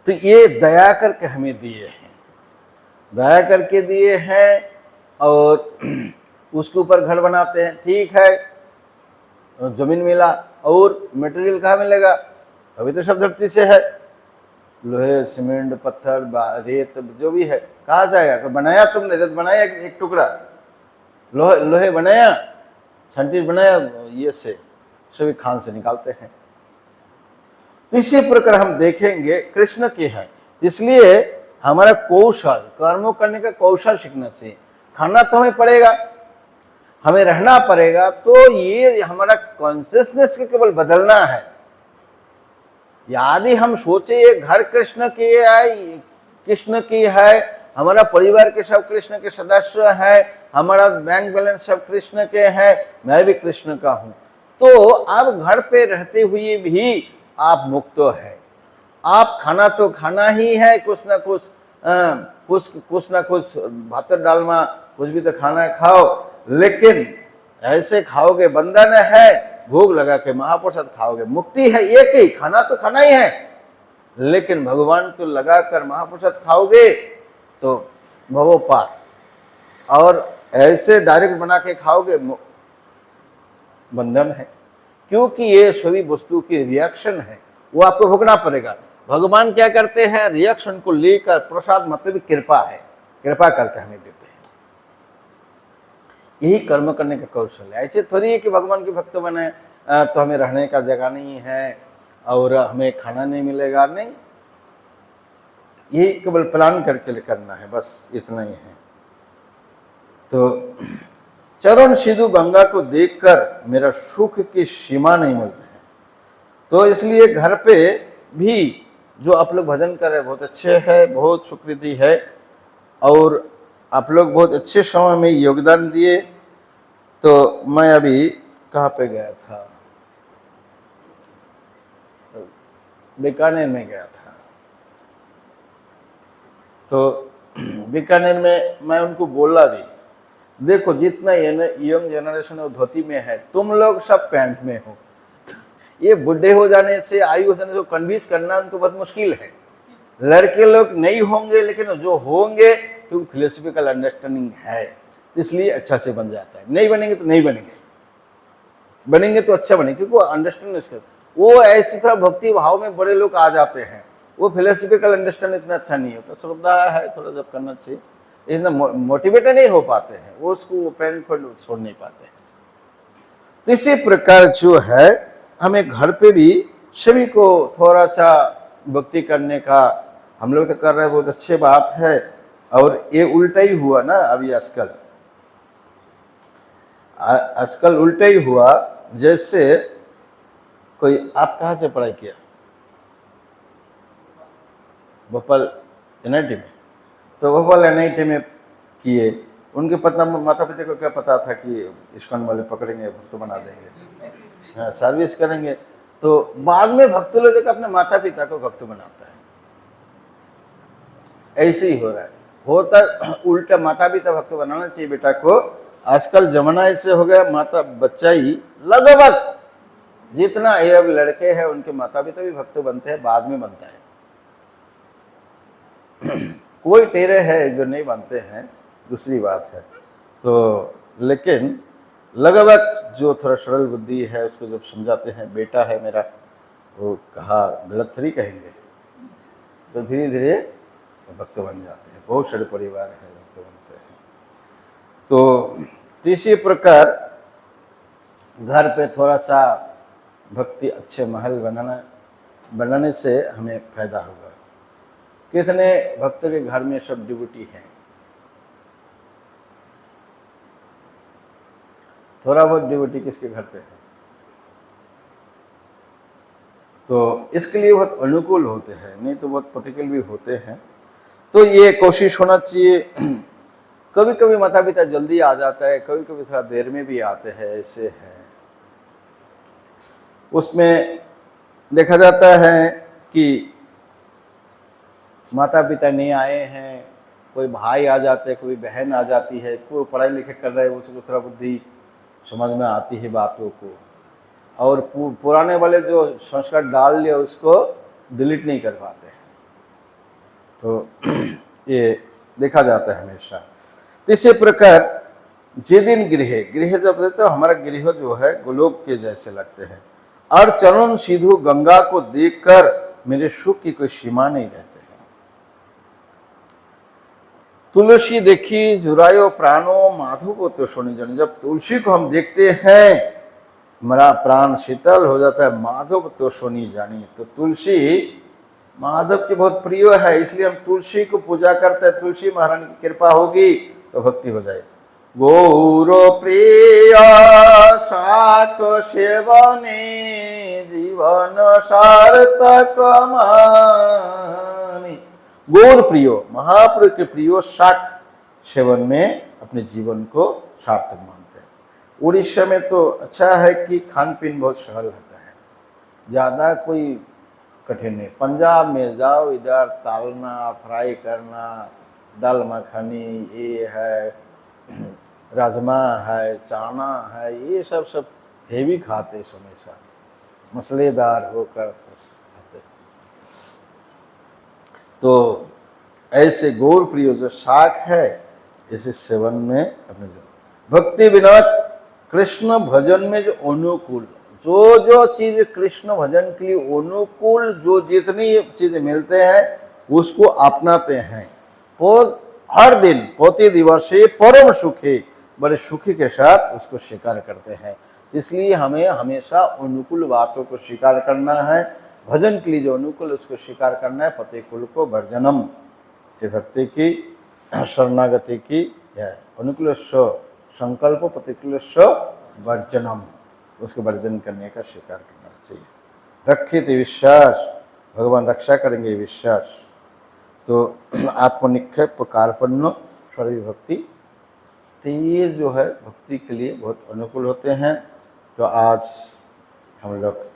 तो ये दया करके हमें दिए हैं, दया करके दिए हैं, और उसके ऊपर घर बनाते हैं। ठीक है, जमीन मिला, और मटेरियल कहाँ मिलेगा? अभी तो सब धरती से है, लोहे, सीमेंट, पत्थर, रेत, जो भी है कहाँ जाएगा? तो बनाया तुमने, रेत बनाया एक टुकड़ा, लोहे बनाया, संटीज बनाया, ये से सभी खान से निकालते हैं। तो इसी प्रकार हम देखेंगे कृष्ण की है। इसलिए हमारा कौशल, कर्मों करने का कौशल सीखना चाहिए। खाना तो हमें पड़ेगा, हमें रहना पड़ेगा, तो ये हमारा कॉन्शियसनेस को केवल बदलना है। यदि हम सोचे ये घर कृष्ण की है, हमारा परिवार के सब कृष्ण के सदस्य है, हमारा बैंक बैलेंस सब कृष्ण के हैं, मैं भी कृष्ण का हूं, तो अब घर पे रहते हुए भी आप मुक्त है। आप खाना तो खाना ही है, कुछ ना कुछ भात डालमा कुछ भी तो खाना खाओ, लेकिन ऐसे खाओगे, बंधन है, भोग लगा के महाप्रसाद खाओगे, मुक्ति है एक ही, खाना तो खाना ही है, लेकिन भगवान को लगाकर महाप्रसाद खाओगे तो भवो पार, और ऐसे डायरेक्ट बना के खाओगे बंधन है, क्योंकि ये सभी वस्तु की रिएक्शन है, वो आपको भोगना पड़ेगा। भगवान क्या करते हैं, रिएक्शन को लेकर, प्रसाद मतलब कृपा है, कृपा करके हमें देते हैं। यही कर्म करने का कौशल है। ऐसे थोड़ी है कि भगवान के भक्त बने तो हमें रहने का जगह नहीं है और हमें खाना नहीं मिलेगा, नहीं, यही केवल प्लान करके करना है, बस इतना ही है। तो चरण सिधु गंगा को देखकर मेरा सुख की सीमा नहीं मिलती है। तो इसलिए घर पे भी जो आप लोग भजन कर रहे हैं बहुत अच्छे हैं, बहुत सुकृति है, और आप लोग बहुत अच्छे समय में योगदान दिए। तो मैं अभी कहाँ पे गया था, बीकानेर में गया था। तो बीकानेर में मैं उनको बोला भी, देखो जितना यंग जनरेशन वो धोती में है, तुम लोग सब पैंट में हो। ये बुढ़े हो जाने से, आयु हो जाने से कन्विंस करना उनको बहुत मुश्किल है। लड़के लोग नहीं होंगे, लेकिन जो होंगे क्योंकि फिलोसफिकल अंडरस्टैंडिंग है, इसलिए अच्छा से बन जाता है। नहीं बनेंगे तो नहीं बनेंगे, बनेंगे तो अच्छा बनेंगे, क्योंकि वो अंडरस्टैंड इसका, वो ऐसी तरह भक्ति भाव में बड़े लोग आ जाते हैं। वो फिलोसफिकल अंडरस्टैंड इतना अच्छा नहीं होता, श्रद्धा है थोड़ा जब करना चाहिए, इतना मोटिवेटेड नहीं हो पाते हैं, वो उसको पैंट छोड़ नहीं पाते हैं। तो इसी प्रकार जो है हमें घर पे भी सभी को थोड़ा सा भक्ति करने का, हम लोग तो कर रहे हैं, बहुत अच्छी बात है। और ये उल्टा ही हुआ ना अभी आजकल उल्टा ही हुआ। जैसे कोई, आप कहाँ से पढ़ाई किया? भोपाल NIT में। तो भोपाल NIT में किए, उनके माता पिता को क्या पता था कि इस्कॉन वाले पकड़ेंगे, भक्त बना देंगे, हाँ, सर्विस करेंगे। तो बाद में भक्त लोग अपने माता पिता को भक्त बनाता है। ऐसे ही हो रहा है, होता उल्टा, माता पिता भक्त बनाना चाहिए बेटा को। आजकल जमाना ऐसे हो गया, माता बच्चा ही लगभग जितना ये अब लड़के हैं उनके माता पिता भी भक्त बनते हैं, बाद में बनता है। कोई टेरे है जो नहीं बनते हैं, दूसरी बात है। तो लेकिन लगभग जो थोड़ा सरल बुद्धि है उसको जब समझाते हैं, बेटा है मेरा, वो कहा गलत थोड़ी कहेंगे, तो धीरे धीरे भक्त बन जाते हैं। बहुत सारे परिवार है भक्त बनते हैं। तो इसी प्रकार घर पे थोड़ा सा भक्ति, अच्छे महल बनाने से हमें फायदा होगा। कितने भक्त के घर में सब डिवोटी हैं, थोड़ा बहुत डिवोटी किसके घर पे है? तो इसके लिए बहुत अनुकूल होते हैं, नहीं तो बहुत प्रतिकूल भी होते हैं। तो ये कोशिश होना चाहिए। कभी कभी माता पिता जल्दी आ जाता है, कभी कभी थोड़ा देर में भी आते हैं, ऐसे है। उसमें देखा जाता है कि माता पिता नहीं आए हैं, कोई भाई आ जाते हैं, कोई बहन आ जाती है, कोई पढ़ाई लिखे कर रहे हैं, उसको थोड़ा बुद्धि समझ में आती है बातों को, और पुराने वाले जो संस्कार डाल लिया उसको डिलीट नहीं कर पाते हैं। तो ये देखा जाता है हमेशा। तो इसी प्रकार जे दिन गृह जब रहते हो, हमारा गृह जो है गोलोक के जैसे लगते हैं, और चरण सिधु गंगा को देखकर मेरे सुख की कोई सीमा नहीं रहते हैं। तुलसी देखी जुरायो प्राणो माधव तो सुनी जन, जब तुलसी को हम देखते हैं हमारा प्राण शीतल हो जाता है। माधव तो सुनी जानी, तो तुलसी माधव की बहुत प्रिय है, इसलिए हम तुलसी को पूजा करते हैं। तुलसी महारानी की कृपा होगी तो भक्ति हो जाए। गौर प्रिय शाक सेवने जीवन सार्थक मानी। गौर प्रिय, महाप्रभु के प्रिय शाक सेवन में अपने जीवन को सार्थक मानते हैं। उड़ीसा में तो अच्छा है कि खान पीन बहुत सरल रहता है, ज़्यादा कोई कठिन नहीं। पंजाब में जाओ, इधर तालना, फ्राई करना, दाल मखनी, ये है, राजमा है, चाना है, ये सब हेवी खाते हमेशा, मसालेदार होकर बस खाते हैं। तो ऐसे गौर प्रिय जो शाक है, इसे सेवन में अपने भक्ति विनोद कृष्ण भजन में जो अनुकूल, जो चीज कृष्ण भजन के लिए अनुकूल, जो जितनी चीजें मिलते हैं उसको अपनाते हैं, वो हर दिन प्रति दिवसे परम सुखी, बड़े सुखी के साथ उसको स्वीकार करते हैं। इसलिए हमें हमेशा अनुकूल बातों को स्वीकार करना है, भजन के लिए जो अनुकूल उसको स्वीकार करना है, प्रतिकूल को वर्जनम, ये भक्ति की शरणागति की है। अनुकूल संकल्प, प्रतिकूल वर्जनम, उसको वर्जन करने का स्वीकार करना चाहिए। रक्षित विश्वास, भगवान रक्षा करेंगे विश्वास। तो आत्मनिक्षेप कार्पण्य स्वरूप भक्ति, तो ये जो है भक्ति के लिए बहुत अनुकूल होते हैं। तो आज हम लोग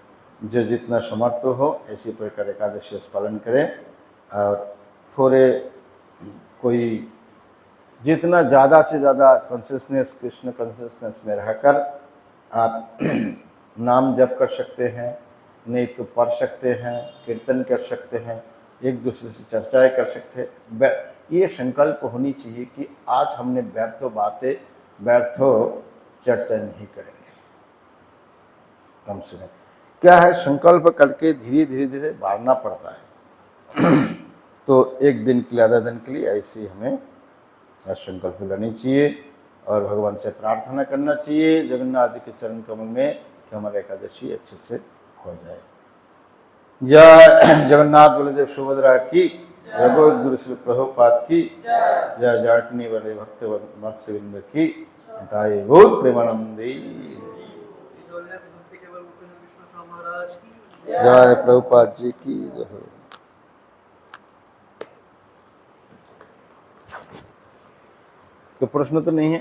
जो जितना समर्थ हो ऐसी प्रकार एकादशी पालन करें, और थोड़े कोई जितना ज़्यादा से ज़्यादा कॉन्शियसनेस, कृष्ण कॉन्शियसनेस में रहकर आप नाम जप कर सकते हैं, नहीं तो पढ़ सकते हैं, कीर्तन कर सकते हैं, एक दूसरे से चर्चाएं कर सकते हैं। ये संकल्प होनी चाहिए कि आज हमने व्यर्थ बातें, व्यर्थ चर्चा नहीं करेंगे। कम से कम क्या है, संकल्प करके धीरे धीरे धीरे बढ़ना पड़ता है। तो एक दिन के लिए, आधा दिन के लिए ऐसे हमें संकल्प लेनी चाहिए और भगवान से प्रार्थना करना चाहिए जगन्नाथ जी के चरण कमल में कि हमारी एकादशी अच्छे से हो जाए। जय जगन्नाथ बलदेव सुभद्रा की, जय गौर गुरु श्री प्रभुपाद की, जय जाटनी वाले भक्तवृंद की, ताई गौर प्रेमानंदी, जय प्रभुपाद जी की जय हो। कोई प्रश्न तो नहीं है?